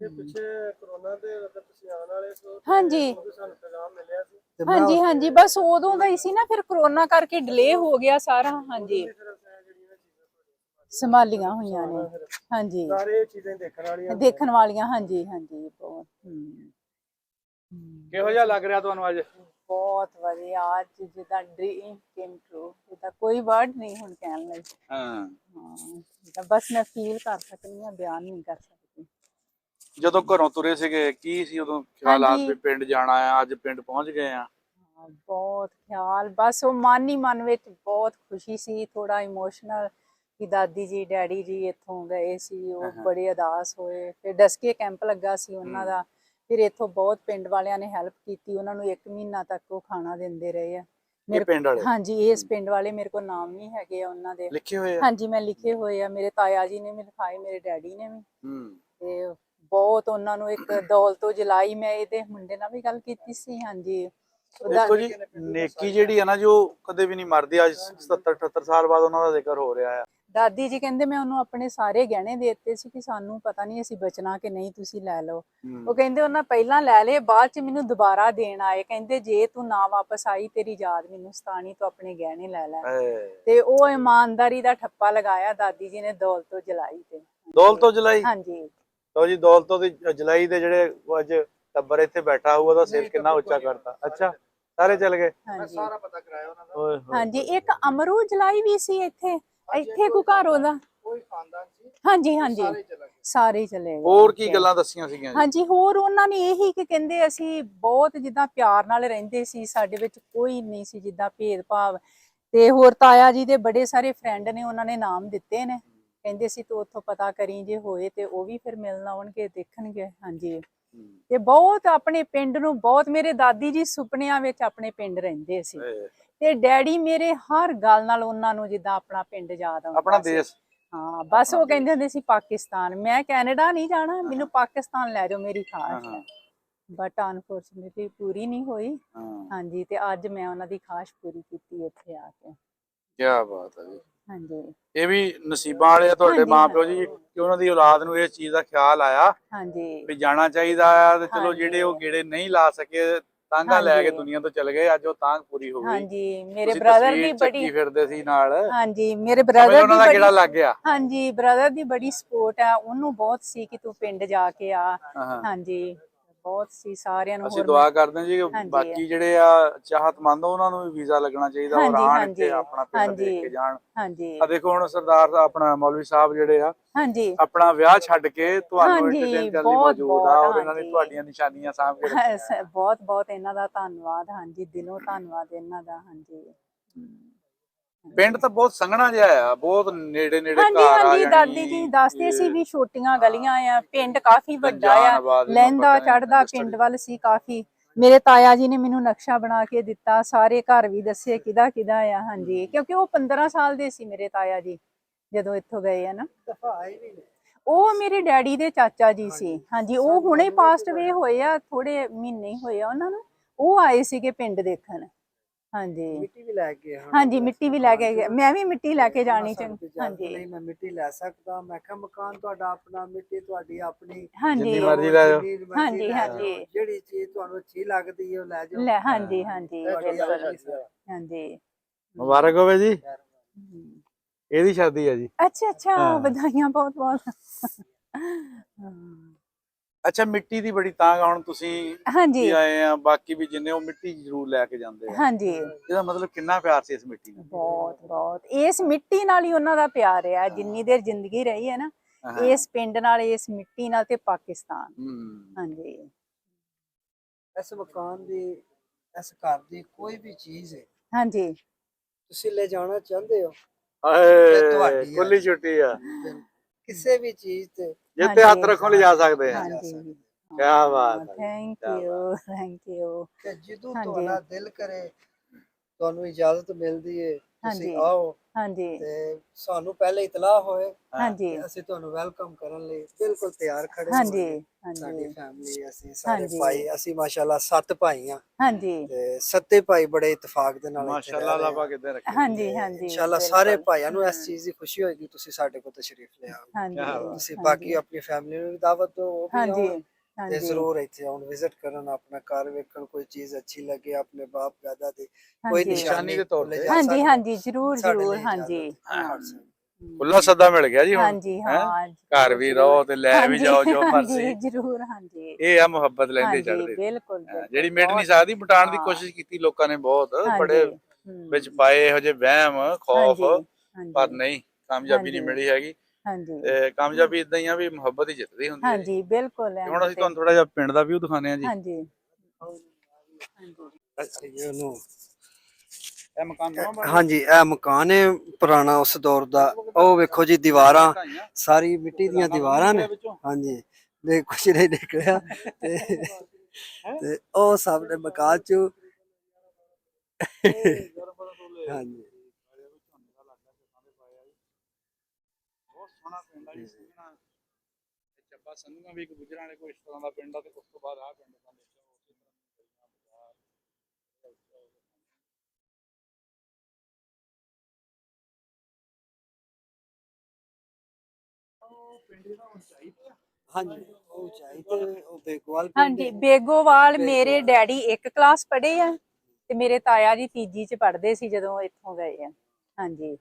ਤੇ ਪਿੱਛੇ ਕਰੋਨਾ ਦੇ ਵਕਤ ਤੁਸੀਂ ਆਉਣ ਵਾਲੇ ਸੋ ਹਾਂਜੀ ਸਾਨੂੰ ਪੈਗਾਮ ਮਿਲਿਆ ਸੀ ਤੇ ਮੈਂ ਹਾਂਜੀ ਹਾਂਜੀ ਬਸ ਉਦੋਂ ਦਾ ਹੀ ਸੀ ਨਾ ਫਿਰ ਕਰੋਨਾ ਕਰਕੇ ਡਿਲੇ ਹੋ ਗਿਆ ਸਾਰਾ ਹਾਂਜੀ ਸੰਭਾਲੀਆਂ ਹੋਈਆਂ ਨੇ ਹਾਂਜੀ ਸਾਰੇ ਚੀਜ਼ਾਂ ਦੇਖਣ ਵਾਲੀਆਂ ਹਾਂਜੀ ਹਾਂਜੀ ਬਹੁਤ ਕਿਹੋ ਜਿਹਾ ਲੱਗ ਰਿਹਾ ਤੁਹਾਨੂੰ ਅੱਜ ਬਹੁਤ ਵਧੀਆ ਅੱਜ ਜਿੱਦਾਂ ਡ੍ਰੀਮ ਕੇਮ ਟਰੂ ਇਹਦਾ ਕੋਈ ਵਰਡ ਨਹੀਂ ਹੁਣ ਕਹਿਣ ਲਈ ਹਾਂ ਤਾਂ ਬਸ ਮੈਂ ਫੀਲ ਕਰ ਸਕਦੀ ਹਾਂ ਬਿਆਨ ਨਹੀਂ ਕਰ ਸਕਦੀ ਜਦੋਂ ਘਰੋਂ ਤੁਰੇ ਸੀਗੇ ਕੀ ਸੀ ਉਦੋਂ ਖਿਆਲਾਤ ਹਾਂਜੀ। ਵੀ ਪਿੰਡ ਜਾਣਾ ਆ ਅੱਜ ਪਿੰਡ ਪਹੁੰਚ ਗਏ ਆ ਬਹੁਤ ਖਿਆਲ ਬਸ ਉਹ ਮਨ ਹੀ ਮਨ ਵਿੱਚ ਬਹੁਤ ਖੁਸ਼ੀ ਸੀ ਥੋੜਾ ਇਮੋਸ਼ਨਲ ਕਿ ਦਾਦੀ ਜੀ ਡੈਡੀ ਜੀ ਇੱਥੋਂ ਗਏ ਸੀ, ਉਹ ਬੜੇ ਉਦਾਸ ਹੋਏ। ਫਿਰ ਡਸਕੇ ਕੈਂਪ ਲੱਗਾ ਸੀ ਉਹਨਾਂ ਦਾ, ਫਿਰ ਇੱਥੋਂ ਬਹੁਤ ਪਿੰਡ ਵਾਲਿਆਂ ਨੇ ਹੈਲਪ ਕੀਤੀ, ਉਹਨਾਂ ਨੂੰ 1 ਮਹੀਨਾ ਤੱਕ ਉਹ ਖਾਣਾ ਦਿੰਦੇ ਰਹੇ ਆ। ਇਹ ਪਿੰਡ ਵਾਲੇ ਹਾਂਜੀ, ਇਸ ਪਿੰਡ ਵਾਲੇ, ਮੇਰੇ ਕੋਲ ਨਾਮ ਨਹੀਂ ਹੈਗੇ ਆ ਉਹਨਾਂ ਦੇ, ਲਿਖੇ ਹੋਏ ਆ। ਹਾਂਜੀ ਮੈਂ ਲਿਖੇ ਹੋਏ ਆ, ਮੇਰੇ ਤਾਇਆ ਜੀ ਨੇ ਵੀ ਲਿਖਾਏ, ਮੇਰੇ ਡੈਡੀ ਨੇ ਵੀ। ਤੇ ਬਹੁਤ ਉਹਨਾਂ ਨੂੰ ਇੱਕ ਦੌਲਤੋਂ ਜਲਾਈ, ਮੈਂ ਇਹਦੇ ਮੁੰਡੇ ਨਾਲ ਵੀ ਗੱਲ ਕੀਤੀ ਸੀ। ਹਾਂਜੀ ਦੇਖੋ ਜੀ, ਨੇਕੀ ਜਿਹੜੀ ਆ ਨਾ ਜੋ ਕਦੇ ਵੀ ਨਹੀਂ ਮਰਦੀ। ਅੱਜ 77-78 ਸਾਲ ਬਾਅਦ ਉਹਨਾਂ ਦਾ ਜ਼ਿਕਰ ਹੋ ਰਿਹਾ ਆ। ਦਾਦੀ ਜੀ ਕਹਿੰਦੇ ਮੈਂ ਉਹਨੂੰ ਆਪਣੇ ਸਾਰੇ ਗਹਿਣੇ ਦੇ ਦਿੱਤੇ ਸੀ ਕਿ ਸਾਨੂੰ ਪਤਾ ਨਹੀਂ ਅਸੀਂ ਬਚਣਾ ਕਿ ਨਹੀਂ, ਤੁਸੀਂ ਲੈ ਲਓ। ਉਹ ਕਹਿੰਦੇ ਉਹਨਾਂ ਪਹਿਲਾਂ ਲੈ ਲਏ, ਬਾਅਦ ਚ ਮੈਨੂੰ ਦੁਬਾਰਾ ਦੇਣ ਆਏ, ਕਹਿੰਦੇ ਜੇ ਤੂੰ ਨਾ ਵਾਪਸ ਆਈ ਤੇਰੀ ਯਾਦ ਮੈਨੂੰ ਸਤਾਣੀ, ਤੂੰ ਆਪਣੇ ਗਹਿਣੇ ਲੈ ਲੈ। ਤੇ ਉਹ ਇਮਾਨਦਾਰੀ ਦਾ ਠੱਪਾ ਲਗਾਇਆ ਦਾਦੀ ਜੀ ਨੇ, ਦੌਲਤੋਂ ਜਲਾਈ। ਤੇ ਦੌਲਤੋਂ ਜਲਾਈ। ਹਾਂਜੀ ਲਓ ਜੀ, ਦੌਲਤੋਂ ਦੀ ਜਲਾਈ ਦੇ ਜਿਹੜੇ ਅੱਜ ਟੱਬਰ ਇੱਥੇ ਬੈਠਾ ਹੋਊ, ਉਹਦਾ ਸਿਰ ਕਿੰਨਾ ਉੱਚਾ ਕਰਤਾ। ਅੱਛਾ, ਸਾਰੇ ਚਲ ਗਏ। ਸਾਰਾ ਪਤਾ ਕਰਾਇਆ ਉਹਨਾਂ ਦਾ। ਹਾਂਜੀ, ਇੱਕ ਅਮਰੂ ਜਲਾਈ ਵੀ ਸੀ ਇੱਥੇ ਕੋ ਘਰ ਉਹਦਾ, ਕੋਈ ਖਾਨਦਾਨ ਸੀ। ਹਾਂਜੀ ਹਾਂਜੀ, ਸਾਰੇ ਚਲੇ ਗਏ। ਹੋਰ ਕੀ ਗੱਲਾਂ ਦੱਸੀਆਂ ਸੀਗੀਆਂ ਜੀ? ਹਾਂਜੀ, ਹੋਰ ਉਹਨਾਂ ਨੇ ਇਹੀ ਕਿ ਕਹਿੰਦੇ ਅਸੀਂ ਬਹੁਤ ਜਿੱਦਾਂ ਪਿਆਰ ਨਾਲ ਰਹਿੰਦੇ ਸੀ, ਸਾਡੇ ਵਿੱਚ ਕੋਈ ਨਹੀਂ ਸੀ ਜਿੱਦਾਂ ਭੇਦਭਾਵ। ਤੇ ਹੋਰ ਤਾਇਆ ਜੀ ਦੇ ਬੜੇ ਸਾਰੇ ਫਰੈਂਡ ਨੇ, ਉਹਨਾਂ ਨੇ ਨਾਮ ਦਿੱਤੇ ਨੇ, ਕਹਿੰਦੇ ਸੀ ਤੂੰ ਉੱਥੋਂ ਪਤਾ ਕਰੀ, ਜੇ ਹੋਏ ਤੇ ਉਹ ਵੀ ਫਿਰ ਮਿਲਣ ਆਉਣਗੇ, ਦੇਖਣਗੇ। ਹਾਂਜੀ, ਤੇ ਬਹੁਤ ਆਪਣੇ ਪਿੰਡ ਨੂੰ ਬਹੁਤ, ਮੇਰੇ ਦਾਦੀ ਜੀ ਸੁਪਨਿਆਂ ਵਿੱਚ ਆਪਣੇ ਪਿੰਡ ਰਹਿੰਦੇ ਸੀ। ਤੇ ਡੈਡੀ ਮੇਰੇ ਹਰ ਗੱਲ ਨਾਲ ਉਹਨਾਂ ਨੂੰ ਜਿੱਦਾਂ ਆਪਣਾ ਪਿੰਡ ਯਾਦ ਆਉਂਦਾ, ਆਪਣਾ ਦੇਸ਼। ਹਾਂ, ਬਸ ਉਹ ਕਹਿੰਦੇ ਹੁੰਦੇ ਸੀ ਪਾਕਿਸਤਾਨ, ਮੈਂ ਕੈਨੇਡਾ ਨਹੀਂ ਜਾਣਾ, ਮੈਨੂੰ ਪਾਕਿਸਤਾਨ ਲੈ ਜਾਓ, ਮੇਰੀ ਖਾਸ਼ ਹੈ। ਬਟ ਅਨਫੋਰਚੂਨੇਟਲੀ ਪੂਰੀ ਨਹੀਂ ਹੋਈ। ਹਾਂਜੀ, ਤੇ ਅੱਜ ਮੈਂ ਉਹਨਾਂ ਦੀ ਖਾਸ਼ ਪੂਰੀ ਕੀਤੀ ਇੱਥੇ ਆ ਕੇ। ਕੀ ਬਾਤ ਹੈ ਜੀ। ਹਾਂਜੀ, ਇਹ ਵੀ ਨਸੀਬਾਂ ਵਾਲੇ ਆ ਤੁਹਾਡੇ ਮਾਪਿਓ ਜੀ ਕਿ ਉਹਨਾਂ ਦੀ ਔਲਾਦ ਨੂੰ ਇਸ ਚੀਜ਼ ਦਾ ਖਿਆਲ ਆਇਆ ਹਾਂਜੀ, ਵੀ ਜਾਣਾ ਚਾਹੀਦਾ ਆ। ਤੇ ਚਲੋ ਜਿਹੜੇ ਉਹ ਗੇੜੇ ਨਹੀਂ ਲਾ ਸਕੇ, ਤਾਂਗਾ ਲੈ ਕੇ ਦੁਨੀਆ ਤੋਂ ਚਲੇ ਗਏ, ਅੱਜ ਉਹ ਤਾਂਗ ਪੂਰੀ ਹੋ ਗਈ। ਹਾਂਜੀ, ਮੇਰੇ ਬ੍ਰਦਰ ਦੀ ਬੜੀ ਫਿਰਦੇ ਸੀ ਨਾਲ। ਹਾਂਜੀ, ਮੇਰੇ ਬ੍ਰਦਰ ਉਹਨਾਂ ਦਾ ਕਿਹੜਾ ਲੱਗ ਗਿਆ। ਹਾਂਜੀ, ਬ੍ਰਦਰ ਦੀ ਬੜੀ ਸਪੋਰਟ ਹੈ, ਉਹਨੂੰ ਬਹੁਤ ਸੀ ਕਿ ਤੂੰ ਪਿੰਡ ਜਾ ਕੇ ਆ। ਹਾਂਜੀ, ਬਹੁਤ ਸੀ ਸਾਰਿਆਂ ਨੂੰ। ਅਸੀਂ ਦੁਆ ਕਰਦੇ ਹਾਂ ਜੀ ਕਿ ਬਾਕੀ ਜਿਹੜੇ ਆ ਚਾਹਤਮੰਦ ਉਹਨਾਂ ਨੂੰ ਵੀ ਵੀਜ਼ਾ ਲੱਗਣਾ ਚਾਹੀਦਾ, ਔਰ ਆਣ ਕੇ ਆਪਣਾ ਪਿੰਡ ਦੇਖ ਕੇ ਜਾਣ। ਹਾਂਜੀ, ਆ ਦੇਖੋ ਹੁਣ ਸਰਦਾਰ ਆਪਣਾ ਮੌਲਵੀ ਸਾਹਿਬ ਜਿਹੜੇ ਆ, ਹਾਂਜੀ, ਆਪਣਾ ਵਿਆਹ ਛੱਡ ਕੇ ਤੁਹਾਨੂੰ ਇੰਟਰਟੇਨ ਕਰਨ ਲਈ ਮੌਜੂਦ ਆ, ਔਰ ਇਹਨਾਂ ਨੇ ਤੁਹਾਡੀਆਂ ਨਿਸ਼ਾਨੀਆਂ ਸਾਂਭ ਕੇ ਰੱਖੀਆਂ। ਬਹੁਤ ਬਹੁਤ ਇਹਨਾਂ ਦਾ ਧੰਨਵਾਦ। ਹਾਂਜੀ, ਦਿਲੋਂ ਧੰਨਵਾਦ ਇਹਨਾਂ ਦਾ। ਹਾਂਜੀ, ਪਿੰਡ ਤਾਂ ਬਹੁਤ ਸੰਘਣਾ ਜਿਹਾ ਆ, ਬਹੁਤ ਨੇੜੇ ਨੇੜੇ ਹਾਂਜੀ ਘਰ ਆ। ਹਾਂਜੀ, ਦਾਦੀ ਜੀ ਦੱਸਦੇ ਸੀ ਵੀ ਛੋਟੀਆਂ ਗਲੀਆਂ ਆ, ਪਿੰਡ ਕਾਫੀ ਵੱਡਾ ਆ, ਲਹਿੰਦਾ ਚੜਦਾ ਪਿੰਡ ਵੱਲ ਸੀ ਕਾਫੀ। ਮੇਰੇ ਤਾਇਆ ਜੀ ਨੇ ਮੈਨੂੰ ਨਕਸ਼ਾ ਬਣਾ ਕੇ ਦਿੱਤਾ, ਸਾਰੇ ਘਰ ਵੀ ਦੱਸੇ ਕਿਹਦਾ ਕਿਹਦਾ ਆ। ਹਾਂਜੀ, ਕਿਉਂਕਿ ਉਹ 15 ਸਾਲ ਦੇ ਸੀ ਮੇਰੇ ਤਾਇਆ ਜੀ ਜਦੋਂ ਇੱਥੋਂ ਗਏ ਆ ਨਾ। ਉਹ ਮੇਰੇ ਡੈਡੀ ਦੇ ਚਾਚਾ ਜੀ ਸੀ। ਹਾਂਜੀ, ਉਹ ਹੁਣੇ ਪਾਸਟ ਵੇ ਹੋਏ ਆ, ਥੋੜੇ ਮਹੀਨੇ ਹੀ ਹੋਏ ਆ ਉਹਨਾਂ ਨੂੰ। ਉਹ ਆਏ ਸੀਗੇ ਪਿੰਡ ਦੇਖਣ। ਹਾਂਜੀ, ਮਿੱਟੀ ਵੀ ਲੈ ਕੇ। ਹਾਂਜੀ, ਮਿੱਟੀ ਵੀ ਲੈ ਕੇ ਗਏ, ਮੈਂ ਵੀ ਮਿੱਟੀ ਲੈ ਕੇ ਜਾਣੀ ਚਾਹੀਦੀ। ਹਾਂਜੀ, ਨਹੀਂ ਮੈਂ ਮਿੱਟੀ ਲੈ ਸਕਦਾ, ਮੈਂ ਕਿਹਾ ਮਕਾਨ ਤੁਹਾਡਾ ਆਪਣਾ, ਮਿੱਟੀ ਤੁਹਾਡੀ ਆਪਣੀ, ਜਿੰਨੀ ਮਰਜ਼ੀ ਲੈ ਜਾਓ। ਹਾਂਜੀ ਹਾਂਜੀ, ਜਿਹੜੀ ਚੀਜ਼ ਤੁਹਾਨੂੰ ਅੱਛੀ ਲੱਗਦੀ ਹੈ ਉਹ ਲੈ ਜਾਓ। ਹਾਂਜੀ ਹਾਂਜੀ, ਹਾਂਜੀ, ਮੁਬਾਰਕ ਹੋਵੇ ਜੀ, ਇਹਦੀ ਸ਼ਾਦੀ ਹੈ ਜੀ। ਅੱਛਾ ਅੱਛਾ, ਵਧਾਈਆਂ ਬਹੁਤ ਬਹੁਤ। ਅੱਛਾ, ਮਿੱਟੀ ਦੀ ਬੜੀ ਤਾਂਘ ਆ। ਹੁਣ ਤੁਸੀਂ ਹਾਂਜੀ ਆਏ ਆ, ਬਾਕੀ ਵੀ ਜਿੰਨੇ ਉਹ ਮਿੱਟੀ ਜ਼ਰੂਰ ਲੈ ਕੇ ਜਾਂਦੇ ਆ। ਹਾਂਜੀ, ਇਹਦਾ ਮਤਲਬ ਕਿੰਨਾ ਪਿਆਰ ਸੀ ਇਸ ਮਿੱਟੀ ਨਾਲ। ਬਹੁਤ ਬਹੁਤ, ਇਸ ਮਿੱਟੀ ਨਾਲ ਹੀ ਉਹਨਾਂ ਦਾ ਪਿਆਰ ਹੈ। ਜਿੰਨੀ ਦੇਰ ਜ਼ਿੰਦਗੀ ਰਹੀ ਹੈ ਨਾ, ਇਸ ਪਿੰਡ ਨਾਲ, ਇਸ ਮਿੱਟੀ ਨਾਲ ਤੇ ਪਾਕਿਸਤਾਨ। ਹਾਂਜੀ, ਇਸ ਮਕਾਨ ਦੀ, ਇਸ ਘਰ ਦੀ ਕੋਈ ਵੀ ਚੀਜ਼ ਹੈ, ਹਾਂਜੀ, ਤੁਸੀਂ ਲੈ ਜਾਣਾ ਚਾਹੁੰਦੇ ਹੋ, ਹਾਏ ਖੁੱਲੀ ਛੁੱਟੀ ਆ। ਕਿਸੇ ਵੀ ਚੀਜ਼ ਤੇ ਜਿੱਤੇ ਹੱਥ ਰੱਖੋ ਲਿਜਾ ਸਕਦੇ ਆ। ਹਾਂਜੀ, ਕੀ ਬਾਤ ਹੈ, ਥੈਂਕ ਯੂ ਥੈਂਕ ਯੂ। ਕਿ ਜਦੋਂ ਤੁਹਾਡਾ ਦਿਲ ਕਰੇ, ਤੁਹਾਨੂੰ ਇਜਾਜ਼ਤ ਮਿਲਦੀ ਹੈ, ਤੁਸੀਂ ਆਓ। ਹਾਂਜੀ, ਤੇ ਸਾਨੂੰ ਪਹਿਲੇ ਇਤਲਾਹ ਹੋਏ, ਹਾਂਜੀ, ਅਸੀਂ ਤੁਹਾਨੂੰ ਵੈਲਕਮ ਕਰਨ ਲਈ ਬਿਲਕੁਲ ਤਿਆਰ ਖੜੇ। ਹਾਂਜੀ, ਸਾਡੀ ਫੈਮਿਲੀ, ਅਸੀਂ ਸਾਰੇ ਭਾਈ, ਅਸੀਂ ਮਾਸ਼ਾਅੱਲਾ 7 ਭਾਈ ਆ। ਹਾਂਜੀ, ਤੇ 7 ਭਾਈ ਬੜੇ ਇਤਫਾਕ ਦੇ ਨਾਲ ਮਾਸ਼ਾਅੱਲਾ, ਅੱਲਾਹ ਪਾਕ ਕਿੱਦਾਂ ਰੱਖੇ। ਹਾਂਜੀ ਹਾਂਜੀ, ਇਨਸ਼ਾਅੱਲਾ ਸਾਰੇ ਭਾਈਆਂ ਨੂੰ ਇਸ ਚੀਜ਼ ਦੀ ਖੁਸ਼ੀ ਹੋਏਗੀ, ਤੁਸੀਂ ਸਾਡੇ ਕੋਲ ਤਸ਼ਰੀਫ ਲਿਆਓ। ਹਾਂਜੀ, ਤੁਸੀਂ ਬਾਕੀ ਆਪਣੀ ਫੈਮਿਲੀ ਨੂੰ ਵੀ ਦਾਵਤ ਦਿਓ, ਉਹ ਵੀ ਆਉਣ ਤੇ ਹਾਂਜੀ, ਜ਼ਰੂਰ ਇੱਥੇ ਆਉਣ, ਵਿਜ਼ਿਟ ਕਰਨ, ਆਪਣਾ ਘਰ ਵੇਖਣ, ਕੋਈ ਚੀਜ਼ ਅੱਛੀ ਲੱਗੇ, ਆਪਣੇ ਬਾਪ ਦਾਦਾ ਦੀ ਕੋਈ ਨਿਸ਼ਾਨੀ ਦੇ ਤੌਰ ਤੇ। ਹਾਂਜੀ ਹਾਂਜੀ, ਜ਼ਰੂਰ ਜ਼ਰੂਰ। ਹਾਂਜੀ, ਖੁੱਲਾ ਸੱਦਾ ਮਿਲ ਗਿਆ ਜੀ ਹੁਣ। ਹਾਂਜੀ, ਹਾਂ, ਘਰ ਵੀ ਰਹੋ ਤੇ ਲੈ ਵੀ ਜਾਓ ਜੋ ਮਰਜ਼ੀ। ਜ਼ਰੂਰ। ਹਾਂਜੀ, ਇਹ ਆ ਮੁਹੱਬਤ ਲੈਂਦੇ ਚੜਦੇ, ਬਿਲਕੁਲ, ਜਿਹੜੀ ਮਿਟ ਨਹੀਂ ਸਕਦੀ। ਮਟਾਉਣ ਦੀ ਕੋਸ਼ਿਸ਼ ਕੀਤੀ ਲੋਕਾਂ ਨੇ ਬਹੁਤ, ਬੜੇ ਵਿੱਚ ਪਾਏ ਇਹੋ ਜਿਹੇ ਵਹਿਮ ਖੌਫ, ਪਰ ਨਹੀਂ, ਕਾਮਯਾਬੀ ਨਹੀਂ ਮਿਲੀ ਹੈਗੀ। ਹਾਂਜੀ, ਤੇ ਕਾਮਯਾਬੀ ਇਦਾਂ ਹੀ ਆ ਵੀ ਮੁਹੱਬਤ ਹੀ ਜਿੱਤਦੀ ਹੁੰਦੀ ਹੈ। ਹਾਂਜੀ, ਬਿਲਕੁਲ। ਹੁਣ ਅਸੀਂ ਤੁਹਾਨੂੰ ਥੋੜਾ ਜਿਹਾ ਪਿੰਡ ਦਾ ਵਿਊ ਦਿਖਾਉਂਦੇ ਆ ਜੀ। ਹਾਂਜੀ, ਉਹਨੂੰ ਇਹ ਮਕਾਨ ਨਵਾਂ ਬਣਿਆ? ਹਾਂਜੀ ਇਹ ਮਕਾਨ ਹੈ ਪੁਰਾਣਾ ਉਸ ਦੌਰ ਦਾ। ਉਹ ਵੇਖੋ ਜੀ ਦੀਵਾਰਾਂ ਸਾਰੀ ਮਿੱਟੀ ਦੀਆਂ ਦੀਵਾਰਾਂ ਨੇ। ਹਾਂਜੀ ਦੇ ਕੁਛ ਨਹੀਂ ਨਿਕਲਿਆ ਤੇ ਉਹ ਸਭ ਨੇ ਮਕਾਨ ਚ ਹਾਂਜੀ ਬਹੁਤ ਸੋਹਣਾ ਪਿੰਡ ਆ ਜੀ ਸੰਘਣਾ। ਚੱਬਾ ਸੰਘਣਾ ਵੀ ਇੱਕ ਗੁਜਰਾਂ ਵਾਲੇ ਕੋਈ ਇਸ ਤਰ੍ਹਾਂ ਦਾ ਪਿੰਡ ਆ ਤੇ ਉਸ ਤੋਂ ਬਾਅਦ ਆਹ ਪਿੰਡ ਦਾ ਦੇਖਿਆ ਉਸੇ ਤਰ੍ਹਾਂ ਹਾਂਜੀ ਉਹ ਉਚਾਈ ਤੇ ਉਹ ਬੇਗਵਾਲ ਪਿੰਡ ਹਾਂਜੀ ਬੇਗੋਵਾਲ ਮੇਰੇ ਡੈਡੀ 1 ਕਲਾਸ ਪੜ੍ਹੇ ਆ ਤੇ ਮੇਰੇ ਤਾਇਆ ਜੀ ਤੀਜੀ ਚ ਪੜ੍ਹਦੇ ਸੀ ਜਦੋਂ ਇੱਥੋਂ ਗਏ ਆ। ਹਾਂਜੀ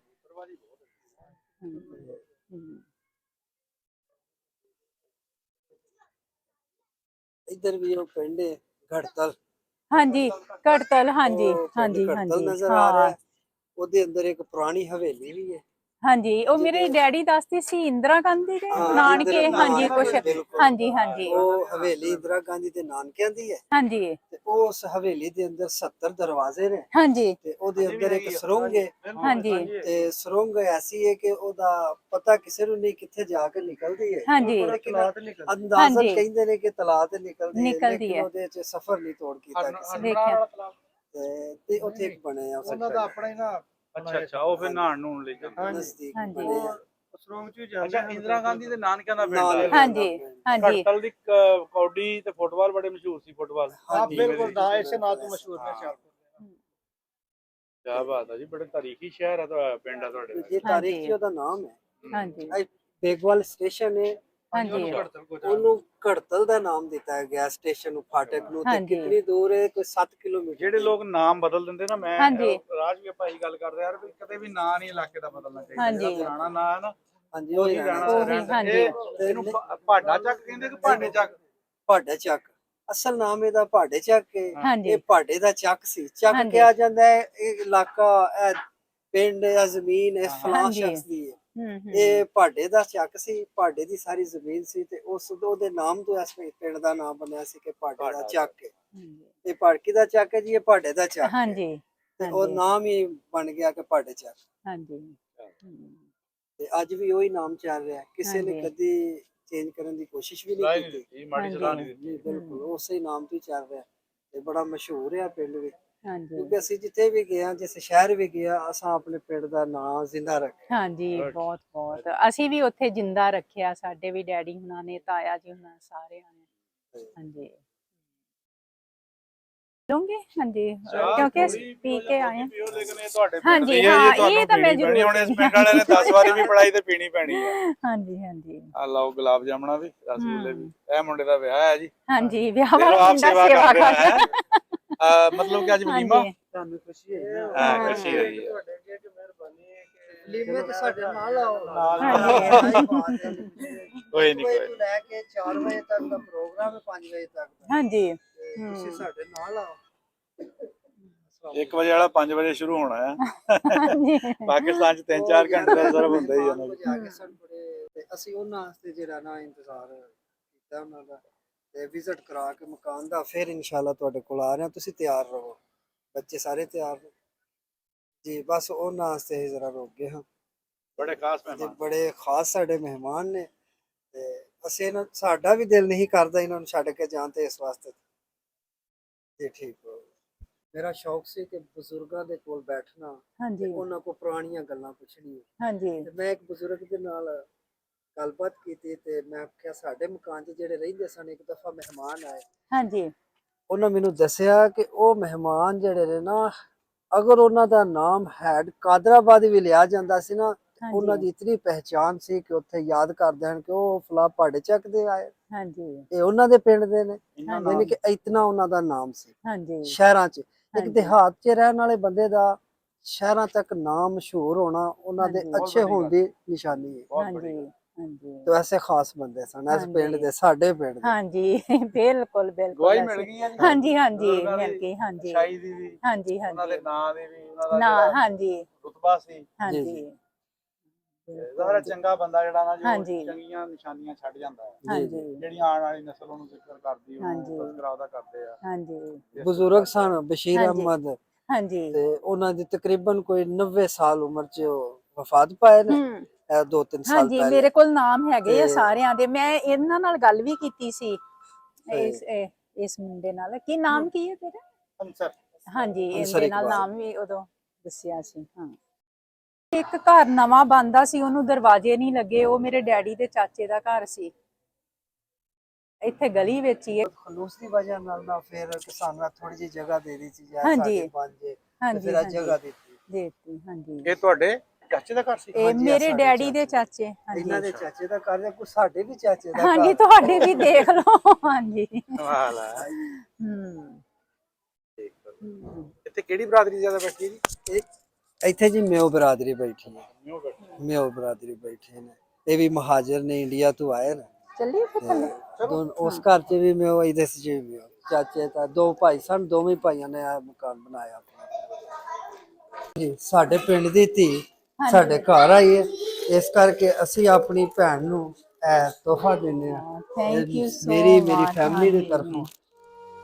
ਇੱਧਰ ਵੀ ਉਹ ਪਿੰਡ ਹੈ ਘੜਤਲ। ਹਾਂਜੀ ਕੜਤਲ ਹਾਂਜੀ ਉਹ ਪਿੰਡ ਹਾਂਜੀ ਘੜਤਲ ਹਾਂਜੀ ਨਜ਼ਰ ਆ ਰਿਹਾ ਹਾਂ ਹੈ। ਉਹਦੇ ਅੰਦਰ ਇੱਕ ਪੁਰਾਣੀ ਹਵੇਲੀ ਵੀ ਹੈ। ਹਾਂਜੀ ਉਹ ਮੇਰੇ ਡੈਡੀ ਦੱਸਦੇ ਸੀ ਇੰਦਰਾ ਗਾਂਧੀ ਦੇ ਨਾਨਕੇ ਹਾਂਜੀ ਕੁਛ ਹਾਂਜੀ ਹਾਂਜੀ ਉਹ ਹਵੇਲੀ ਇੰਦਰਾ ਗਾਂਧੀ ਦੇ ਨਾਨਕਿਆਂ ਦੀ ਹੈ ਹਾਂਜੀ ਤੇ ਉਸ ਹਵੇਲੀ ਦੇ ਅੰਦਰ 70 ਦਰਵਾਜ਼ੇ ਨੇ ਹਾਂਜੀ ਤੇ ਉਹਦੇ ਅੰਦਰ ਇੱਕ ਸੁਰੰਗ ਹੈ ਹਾਂਜੀ ਤੇ ਸੁਰੰਗ ਐਸੀ ਹੈ ਕਿ ਉਹਦਾ ਪਤਾ ਕਿਸੇ ਨੂੰ ਨਹੀਂ ਕਿੱਥੇ ਜਾ ਕੇ ਨਿਕਲਦੀ ਹੈ। ਹਾਂਜੀ ਲੇਕਿਨ ਅੰਦਾਜ਼ਨ ਕਹਿੰਦੇ ਨੇ ਕਿ ਤਲਾਅ ਤੇ ਨਿਕਲਦੀ ਹੈ ਨਿਕਲਦੀ ਲੇਕਿਨ ਹੈ। ਉਹਦੇ ਚ ਸਫ਼ਰ ਨਹੀਂ ਤੋੜ ਕੀਤਾ ਕਿਸੇ ਨੇ। ਦੇਖਿਆ ਤੇ ਉੱਥੇ ਇੱਕ ਬਣਿਆ ਉਹਨਾਂ ਦਾ ਆਪਣਾ ਹੀ ਨਾ ਅੱਛਾ ਉਹ ਫਿਰ ਨਹਾਣ ਨੂੰ ਲਈ ਜਾਂਦੇ। ਨਜ਼ਦੀਕ ਹਾਂਜੀ। ਬਣਿਆ। ਸਰੋਂਗ ਚ ਜਾਂਦੇ ਅੱਛਾ ਇੰਦਰਾ ਗਾਂਧੀ ਦੇ ਨਾਨਕਿਆਂ ਦਾ ਪਿੰਡ ਆ। ਹਾਂਜੀ ਹਾਂਜੀ ਘੜਤਲ ਦੀ ਕੌਡੀ ਤੇ ਫੁੱਟਬਾਲ ਬੜੇ ਮਸ਼ਹੂਰ ਸੀ ਫੁੱਟਬਾਲ। ਆਪ ਬਿਲਕੁਲ ਦਾ ਇਸੇ ਨਾਂ ਤੋਂ ਮਸ਼ਹੂਰ ਨੇ ਸਿਆਲਕੋਟ। ਕਿਆ ਬਾਤ ਆ ਜੀ ਬੜੇ ਤਾਰੀਖੀ ਸ਼ਹਿਰ ਆ ਤੁਹਾਡਾ ਪਿੰਡ ਆ ਤੁਹਾਡੇ। ਇਹ ਤਾਰੀਖ ਚ ਉਹਦਾ ਨਾਮ ਹੈ। ਹਾਂਜੀ ਇਹ ਬੇਗਵਾਲ ਸਟੇਸ਼ਨ ਹੈ ਹਾਂਜੀ ਉਹਨੂੰ ਘੜਤਲ ਦਾ ਨਾਮ ਦਿੱਤਾ ਗਿਆ ਸਟੇਸ਼ਨ ਨੂੰ ਫਾਟਕ ਨੂੰ। ਤੇ ਹਾਂਜੀ। ਕਿੰਨੀ ਦੂਰ ਹੈ ਕੋਈ 7 ਕਿਲੋਮੀਟਰ। ਜਿਹੜੇ ਲੋਕ ਨਾਮ ਬਦਲ ਦਿੰਦੇ ਨਾ ਮੈਂ ਹਾਂਜੀ। ਰਾਜ ਵੀ ਭਾਈ ਗੱਲ ਕਰਦੇ ਯਾਰ ਵੀ ਕਦੇ ਵੀ ਨਾਂ ਨਹੀਂ ਇਲਾਕੇ ਦਾ ਬਦਲਣਾ ਚਾਹੀਦਾ। ਹਾਂਜੀ। ਜਿਹੜਾ ਪੁਰਾਣਾ ਨਾਂ ਹੈ ਨਾ ਹਾਂਜੀ ਉਹੀ ਰਹਿਣਾ ਉਹੀ ਹਾਂਜੀ ਇਹਨੂੰ ਭਾਡਾ ਚੱਕ ਕਹਿੰਦੇ ਕਿ ਭਾਡੇ ਚੱਕ। ਭਾਡਾ ਚੱਕ ਅਸਲ ਨਾਮ ਇਹਦਾ ਭਾਡੇ ਚੱਕ ਹੈ। ਹਾਂਜੀ। ਇਹ ਭਾਡੇ ਦਾ ਚੱਕ ਸੀ। ਚੱਕ ਹਾਂਜੀ। ਕਿਹਾ ਜਾਂਦਾ ਹੈ ਇਹ ਇਲਾਕਾ ਇਹ ਪਿੰਡ ਜਾਂ ਜ਼ਮੀਨ ਇਸ ਫਲਾਂ ਹਾਂਜੀ। ਸ਼ਖਸ ਦੀ ਹੈ। ਇਹ ਭਾਡੇ ਦਾ ਚੱਕ ਸੀ। ਭਾਡੇ ਦੀ ਸਾਰੀ ਜ਼ਮੀਨ ਸੀ ਤੇ ਉਸ ਉਹਦੇ ਨਾਮ ਤੋਂ ਇਸ ਪਿੰਡ ਦਾ ਨਾਮ ਬਣਿਆ ਸੀ ਕਿ ਭਾਡੇ ਦਾ ਚੱਕ ਹੈ। ਇਹ ਭਾੜਕੀ ਦਾ ਚੱਕ ਹੈ ਜੀ ਇਹ ਭਾਡੇ ਦਾ ਚੱਕ ਹੈ। ਹਾਂਜੀ ਤੇ ਉਹ ਨਾਮ ਹੀ ਬਣ ਗਿਆ ਕਿ ਭਾਡੇ ਚੱਕ। ਹਾਂਜੀ ਤੇ ਅੱਜ ਵੀ ਉਹੀ ਨਾਮ ਚੱਲ ਰਿਹਾ ਕਿਸੇ ਨੇ ਹਾਂਜੀ। ਕਦੀ ਚੇਂਜ ਕਰਨ ਦੀ ਕੋਸ਼ਿਸ਼ ਵੀ ਨਹੀਂ ਕੀਤੀ। ਮਾੜੀ ਸਲਾਹ ਨਹੀਂ ਦਿੱਤੀ। ਨਹੀਂ ਬਿਲਕੁਲ ਉਸੇ ਨਾਮ ਤੋਂ ਹੀ ਚੱਲ ਰਿਹਾ ਤੇ ਬੜਾ ਮਸ਼ਹੂਰ ਹੈ ਪਿੰਡ ਵੀ। ਹਾਂਜੀ ਕਿਉਂਕਿ ਅਸੀਂ ਜਿੱਥੇ ਵੀ ਗਏ ਹਾਂ ਜਿਸ ਸ਼ਹਿਰ ਵੀ ਗਏ ਹਾਂ ਅਸਾਂ ਆਪਣੇ ਪਿੰਡ ਦਾ ਨਾਮ ਜ਼ਿੰਦਾ ਰੱਖਿਆ। ਹਾਂਜੀ ਬਹੁਤ ਬਹੁਤ ਅਸੀਂ ਵੀ ਉੱਥੇ ਜਿੰਦਾ ਰੱਖਿਆ ਸਾਡੇ ਵੀ ਡੈਡੀ ਹੁਣਾਂ ਨੇ ਤਾਇਆ ਜੀ ਹੁਣਾਂ ਸਾਰਿਆਂ ਨੇ ਹਾਂਜੀ ਲੂੰਗੇ ਹਾਂਜੀ ਕਿਉਂਕਿ ਅਸੀਂ ਪੀ ਕੇ ਆਏ ਹਾਂ ਹਾਂਜੀ ਹਾਂ ਇਹ ਤਾਂ ਮੈਂ ਜ਼ਰੂਰ ਹੁਣ ਇਸ ਪਿੰਡ ਵਾਲਿਆਂ ਨੇ 10 ਵਾਰੀ ਵੀ ਪੜਾਈ ਤੇ ਪੀਣੀ ਪੈਣੀ ਹੈ। ਹਾਂਜੀ ਹਾਂਜੀ ਆ ਲਓ ਗੁਲਾਬ ਜਾਮਣਾ ਵੀ ਰਸਗੁੱਲੇ ਵੀ। ਇਹ ਮੁੰਡੇ ਦਾ ਵਿਆਹ ਹੈ ਜੀ। ਹਾਂਜੀ ਵਿਆਹ ਚਲੋ ਵਾਲਾ ਆਪ ਮੁੰਡਾ ਸੇਵਾ ਸੇਵਾ ਕਰ ਰਿਹਾ ਕਰਦਾ ਹੈ। ਮਤਲਬ ਕਿ ਅੱਜ ਵਲੀਮਾ ਹਾਂਜੀ ਤੁਹਾਨੂੰ ਖੁਸ਼ੀ ਹੈ ਨਾ ਹਾਂ ਖੁਸ਼ੀ ਹੋਈ ਹੈ। ਤੁਹਾਡੇ ਅੱਗੇ ਕਿ ਮਿਹਰਬਾਨੀ ਹੈ ਕਿ ਲੀਮੇ ਤੇ ਸਾਡੇ ਨਾਲ ਆਓ ਹਾਂਜੀ। ਕੋਈ ਨਹੀਂ ਕੋਈ ਤੋਂ ਲੈ ਕੇ 4 ਵਜੇ ਤੱਕ ਦਾ ਪ੍ਰੋਗਰਾਮ ਹੈ 5 ਵਜੇ ਤੱਕ ਦਾ। ਹਾਂਜੀ ਤੇ ਤੁਸੀਂ ਸਾਡੇ ਨਾਲ ਆਓ। 1 ਵਜੇ ਵਾਲਾ 5 ਵਜੇ ਸ਼ੁਰੂ ਹੋਣਾ ਹੈ। ਹਾਂਜੀ ਪਾਕਿਸਤਾਨ ਚ 3-4 ਘੰਟੇ ਦਾ ਸਰਵ ਹੁੰਦਾ ਹੀ ਹੈ। ਜਾ ਕੇ ਸਾਨੂੰ ਬੜੇ ਤੇ ਅਸੀਂ ਉਹਨਾਂ ਵਾਸਤੇ ਜਿਹੜਾ ਨਾ ਇੰਤਜ਼ਾਰ ਕੀਤਾ ਉਹਨਾਂ ਦਾ ਤੇ ਵਿਜ਼ਿਟ ਕਰਾ ਕੇ ਮਕਾਨ ਦਾ ਫਿਰ ਇਨਸ਼ਾਅੱਲਾ ਤੁਹਾਡੇ ਕੋਲ ਆ ਰਹੇ ਹਾਂ। ਤੁਸੀਂ ਤਿਆਰ ਰਹੋ ਬੱਚੇ ਸਾਰੇ ਤਿਆਰ ਨੇ ਜੀ। ਬਸ ਉਹਨਾਂ ਵਾਸਤੇ ਜ਼ਰਾ ਰੁਕ ਗਏ ਹਾਂ। ਬੜੇ ਖਾਸ ਤੇ ਮਹਿਮਾਨ ਬੜੇ ਖਾਸ ਸਾਡੇ ਮਹਿਮਾਨ ਨੇ ਤੇ ਅਸੀਂ ਸਾਡਾ ਵੀ ਦਿਲ ਨਹੀਂ ਕਰਦਾ ਇਹਨਾਂ ਨੂੰ ਛੱਡ ਕੇ ਜਾਣ ਤੇ ਇਸ ਵਾਸਤੇ ਜੀ ਠੀਕ ਹੋ। ਮੇਰਾ ਸ਼ੌਕ ਸੀ ਕਿ ਬਜ਼ੁਰਗਾਂ ਦੇ ਕੋਲ ਬੈਠਣਾ ਹਾਂਜੀ ਉਹਨਾਂ ਕੋਲ ਪੁਰਾਣੀਆਂ ਗੱਲਾਂ ਪੁੱਛਣੀਆਂ। ਹਾਂਜੀ ਤੇ ਮੈਂ ਇੱਕ ਬਜ਼ੁਰਗ ਦੇ ਨਾਲ ਗੱਲਬਾਤ ਕੀਤੀ ਤੇ ਮੈਂ ਕਿਹਾ ਸਾਡੇ ਮਕਾਨ 'ਚ ਜਿਹੜੇ ਰਹਿੰਦੇ ਸਨ ਇੱਕ ਦਫਾ ਮਹਿਮਾਨ ਆਏ। ਹਾਂਜੀ ਉਹਨਾਂ ਮੈਨੂੰ ਦੱਸਿਆ ਕਿ ਉਹ ਮਹਿਮਾਨ ਜਿਹੜੇ ਨੇ ਨਾ ਅਗਰ ਉਹਨਾਂ ਦਾ ਨਾਮ ਹੈਡ ਕਾਦਰਾਬਾਦ ਵੀ ਲਿਆ ਜਾਂਦਾ ਸੀ ਨਾ ਉਹਨਾਂ ਦੀ ਇਤਨੀ ਪਹਿਚਾਨ ਸੀ ਕਿ ਉੱਥੇ ਯਾਦ ਕਰਦੇ ਹਨ ਕਿ ਉਹ ਫਲਾ ਭਾੜੇ ਚੱਕ ਦੇ ਆਏ ਹਾਂਜੀ ਇਹ ਉਹਨਾਂ ਦੇ ਪਿੰਡ ਦੇ ਨੇ। ਹਾਂਜੀ ਯਾਨੀ ਕਿ ਇਤਨਾ ਉਹਨਾਂ ਦਾ ਨਾਮ ਸੀ ਹਾਂਜੀ ਸ਼ਹਿਰਾਂ 'ਚ। ਇੱਕ ਹਾਂਜੀ। ਦਿਹਾਤ 'ਚ ਰਹਿਣ ਵਾਲੇ ਬੰਦੇ ਦਾ ਸ਼ਹਿਰਾਂ ਤੱਕ ਨਾਮ ਮਸ਼ਹੂਰ ਹੋਣਾ ਉਹਨਾਂ ਦੇ ਹਾਂਜੀ। ਅੱਛੇ ਹੋਣ ਦੀ ਨਿਸ਼ਾਨੀ ਹੈ। ਹਾਂਜੀ ਹਾਂਜੀ ਤੇ ਐਸੇ ਖਾਸ ਬੰਦੇ ਸਨ ਇਸ ਪਿੰਡ ਹਾਂਜੀ। ਦੇ ਸਾਡੇ ਪਿੰਡ ਦੇ। ਹਾਂਜੀ ਬਿਲਕੁਲ ਬਿਲਕੁਲ ਗਵਾਹੀ ਮਿਲ ਗਈ ਹੈ ਜੀ। ਹਾਂਜੀ ਹਾਂਜੀ ਬਜ਼ੁਰਗਾਂ ਮਿਲ ਦੀ, ਗਈ ਹਾਂਜੀ ਸ਼ਾਹੀ ਦੀ ਵੀ ਹਾਂਜੀ ਉਹਨਾਂ ਦੇ ਹਾਂਜੀ ਨਾਂ ਦੀ ਵੀ ਉਹਨਾਂ ਦਾ ਨਾ ਜਿਹੜਾ ਹਾਂਜੀ ਰੁਤਬਾ ਸੀ। ਹਾਂਜੀ ਜ਼ਾਹਰ ਚੰਗਾ ਬੰਦਾ ਜਿਹੜਾ ਨਾ ਜੋ ਹਾਂਜੀ। ਚੰਗੀਆਂ ਨਿਸ਼ਾਨੀਆਂ ਛੱਡ ਜਾਂਦਾ ਹੈ ਹਾਂਜੀ ਜਿਹੜੀਆਂ ਆਉਣ ਵਾਲੀ ਨਸਲ ਉਹਨੂੰ ਜ਼ਿਕਰ ਕਰਦੀ ਹਾਂਜੀ। ਉਹਨੂੰ ਤਜ਼ਕਰਾ ਉਹਦਾ ਕਰਦੇ ਆ। ਹਾਂਜੀ ਬਜ਼ੁਰਗ ਸਨ ਬਸ਼ੀਰ ਹਾਂਜੀ। ਅਹਿਮਦ ਹਾਂਜੀ ਤੇ ਉਹਨਾਂ ਦੀ ਤਕਰੀਬਨ ਕੋਈ 90 ਸਾਲ ਉਮਰ 'ਚ ਉਹ ਵਫਾਤ ਪਾਏ ਨੇ। ਹੂੰ 2-3 ਸਾਲ ਹਾਂਜੀ ਪਹਿਲੇ। ਮੇਰੇ ਕੋਲ ਨਾਮ ਹੈਗੇ ਆ ਤੇ- ਸਾਰਿਆਂ ਦੇ, ਮੈਂ ਇਹਨਾਂ ਨਾਲ ਗੱਲ ਵੀ ਕੀਤੀ ਸੀ ਇਸ ਮੁੰਡੇ ਨਾਲ। ਕੀ ਨਾਮ ਕੀ ਹੈ ਤੇਰਾ? ਅੰਸਰ ਹਾਂਜੀ ਅੰਸਰ ਇਹਦੇ ਨਾਲ ਇਕਬਾਲ। ਨਾਮ ਵੀ ਉਦੋਂ ਦੱਸਿਆ ਸੀ। ਹਾਂ ਇੱਕ ਘਰ ਨਵਾਂ ਬਣਦਾ ਸੀ, ਉਹਨੂੰ ਦਰਵਾਜ਼ੇ ਨਹੀਂ ਲੱਗੇ, ਉਹ ਮੇਰੇ ਡੈਡੀ ਦੇ ਚਾਚੇ ਦਾ ਘਰ ਸੀ, ਇੱਥੇ ਗਲੀ ਵਿੱਚ ਹੀ ਹੈ। ਖਲੂਸ ਦੀ ਵਜ੍ਹਾ ਨਾਲ ਨਾ ਫਿਰ ਕਿਸਾਨਾਂ ਥੋੜੀ ਜਿਹੀ ਜਗ੍ਹਾ ਦੇ ਦਿੱਤੀ ਜਾਂ ਹਾਂਜੀ, ਸਾਡੇ ਬਣ ਜੇ, ਤੇ ਹਾਂਜੀ ਫਿਰ ਆ ਜਗ੍ਹਾ ਦਿੱਤੀ। ਦੇਤੀ। ਹਾਂਜੀ ਇਹ ਤੁਹਾਡੇ ਚਾਚੇ ਦਾ ਘਰ ਸੀ? ਇਹ ਹਾਂਜੀ, ਮੇਰੇ ਸਾਡੇ ਡੈਡੀ ਦੇ ਚਾਚੇ। ਹਾਂਜੀ ਇਹਨਾਂ ਦੇ ਚਾਚੇ ਦਾ ਘਰ ਹੈ, ਕੋਈ ਸਾਡੇ ਵੀ ਚਾਚੇ ਦਾ ਹਾਂਜੀ ਘਰ। ਤੁਹਾਡੇ ਵੀ ਦੇਖ ਲਓ। ਹਾਂਜੀ ਕਮਾਲ ਹੈ। ਹੂੰ ਇੱਥੇ ਕਿਹੜੀ ਬਰਾਦਰੀ ਜ਼ਿਆਦਾ ਬੈਠੀ ਹੈ ਜੀ? ਇੱਥੇ ਜੀ ਮਿਓ ਬਰਾਦਰੀ ਬੈਠੀ ਹੈ। ਮਿਓ ਬਰਾਦਰੀ ਬੈਠੇ ਨੇ, ਇਹ ਵੀ ਮਹਾਜਰ ਨੇ, ਇੰਡੀਆ ਤੋਂ ਆਏ ਨੇ। ਚੱਲੀਏ ਫਿਰ ਥੱਲੇ। ਉਸ ਘਰ 'ਚ ਵੀ ਮਿਓ, ਇਹਦੇ 'ਚ ਵੀ ਮਿਓ। ਚਾਚੇ ਤਾਂ 2 ਭਾਈ ਸਨ, ਦੋਵੇਂ ਭਾਈਆਂ ਨੇ ਆ ਮਕਾਨ ਬਣਾਇਆ ਆਪਣਾ। ਜੀ ਸਾਡੇ ਪਿੰਡ ਦੀ ਧੀ ਸਾਡੇ ਘਰ ਆਈ ਹੈ, ਇਸ ਕਰਕੇ ਅਸੀਂ ਆਪਣੀ ਭੈਣ ਨੂੰ ਇਹ ਤੋਹਫਾ ਦਿੰਦੇ ਆ। ਥੈਂਕ ਯੂ ਸੋ ਮੇਰੀ ਮਚ। ਫੈਮਿਲੀ ਦੀ ਤਰਫੋਂ,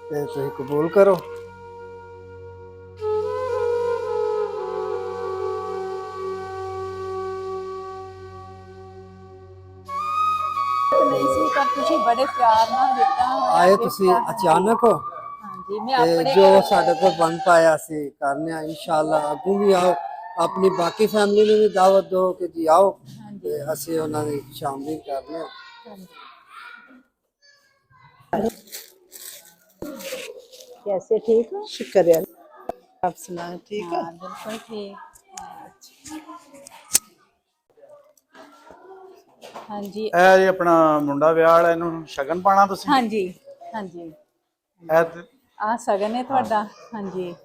ਤੇ ਤੁਸੀਂ ਕਬੂਲ ਕਰੋ। ਨਹੀਂ ਸੀ ਪਰ ਤੁਸੀਂ ਬੜੇ ਪਿਆਰ ਨਾਲ ਦਿੱਤਾ। ਆਏ ਤੁਸੀਂ ਅਚਾਨਕ ਹੋ, ਹਾਂਜੀ ਮੈਂ ਤੇ ਆਪਣੇ ਜੋ ਸਾਡੇ ਕੋਲ ਬਣ ਪਾਇਆ ਸੀ ਕਰਨੇ ਆ। ਇੰਸ਼ਾਅੱਲਾ ਅੱਗੇ ਵੀ ਆਓ, ਆਪਣੀ ਬਾਕੀ ਫੈਮਿਲੀ ਨੂੰ ਵੀ ਦਾਵਤ ਦਿਓ ਕਿ ਜੀ ਆਓ, ਤੇ ਅਸੀਂ ਉਹਨਾਂ ਦੀ ਸ਼ਾਮਿਲ ਕਰਨੇ ਆ। कैसे ठीक हो? शुक्र है, आप सुनाए ठीक है? हाँ बिल्कुल ठीक। हाँ जी ਇਹ ਜੀ ਆਪਣਾ ਮੁੰਡਾ ਵਿਆਹ ਵਾਲਾ, ਇਹਨੂੰ ਸ਼ਗਨ ਪਾਣਾ ਤੁਸੀਂ? हाँ जी हाँ जी ਇਹ ਤੇ- आ सगन है ਤੁਹਾਡਾ। हाँ जी ये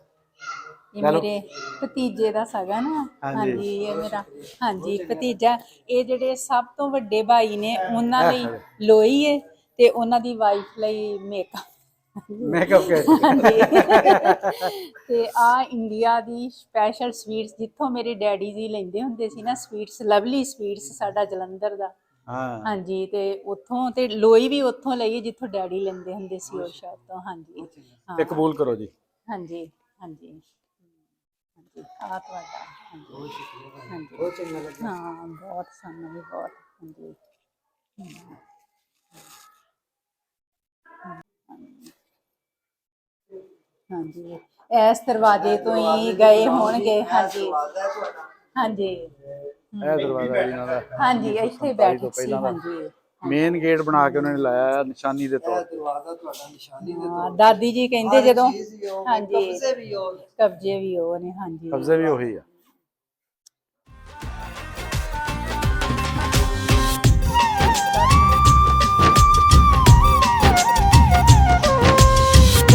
ਲੈ ਲਓ। ਮੇਰੇ ਭਤੀਜੇ ਦਾ ਸਗਨ ਹੈ। ਹਾਂਜੀ। ਹਾਂਜੀ ਇਹ ਮੇਰਾ ਹਾਂਜੀ ਭਤੀਜਾ। ਇਹ ਜਿਹੜੇ ਸਭ ਤੋਂ ਵੱਡੇ ਭਾਈ ਨੇ, ਉਹਨਾਂ ਲਈ ਲੋਈ ਹੈ ਤੇ ਉਹਨਾਂ ਦੀ ਵਾਈਫ ਲਈ ਮੇਕਅਪ। ਮੇਕਅਪ ਕੇ ਤੇ ਆ ਇੰਡੀਆ ਦੀ ਸਪੈਸ਼ਲ ਸਵੀਟਸ, ਜਿੱਥੋਂ ਮੇਰੇ ਡੈਡੀ ਜੀ ਲੈਂਦੇ ਹੁੰਦੇ ਸੀ ਨਾ ਸਵੀਟਸ, ਲਵਲੀ ਸਵੀਟਸ ਸਾਡਾ ਜਲੰਧਰ ਦਾ। ਹਾਂ। ਹਾਂਜੀ ਤੇ ਉੱਥੋਂ, ਤੇ ਲੋਈ ਵੀ ਉੱਥੋਂ ਲਈ ਜਿੱਥੋਂ ਡੈਡੀ ਲੈਂਦੇ ਹੁੰਦੇ ਸੀ ਉਹ ਸ਼ਾਪ ਤੋਂ। ਹਾਂਜੀ ਤੇ ਕਬੂਲ ਕਰੋ ਜੀ। ਹਾਂਜੀ ਹਾਂਜੀ ਹਾਂਜੀ ਆ ਤੁਹਾਡਾ। ਹਾਂਜੀ ਹਾਂਜੀ ਬਹੁਤ ਚੰਗਾ ਲੱਗਾ। ਹਾਂ ਬਹੁਤ, ਸਾਨੂੰ ਵੀ ਬਹੁਤ। ਹਾਂਜੀ ਹਾਂਜੀ ਇਸ ਦਰਵਾਜ਼ੇ ਤੋਂ ਹੀ ਗਏ ਹੋਣਗੇ। ਹਾਂਜੀ ਹਾਂਜੀ ਇਹ ਦਰਵਾਜ਼ਾ ਇਹਨਾਂ ਦਾ ਹਾਂਜੀ ਇੱਥੇ ਬੈਠੇ ਸੀ। ਹਾਂਜੀ ਮੇਨ ਗੇਟ ਬਣਾ ਕੇ ਉਹਨਾਂ ਨੇ ਲਾਇਆ ਨਿਸ਼ਾਨੀ ਦੇ ਤੌਰ ਤੇ। ਦਰਵਾਜ਼ਾ ਤੁਹਾਡਾ ਨਿਸ਼ਾਨੀ ਦੇ ਹਾਂ, ਦਾਦੀ ਜੀ ਕਹਿੰਦੇ ਜਦੋਂ ਹਾਂਜੀ ਕਬਜ਼ੇ ਵੀ ਹੋ। ਕਬਜ਼ੇ ਵੀ ਉਹ ਨੇ। ਹਾਂਜੀ ਕਬਜ਼ੇ ਵੀ ਉਹੀ ਆ।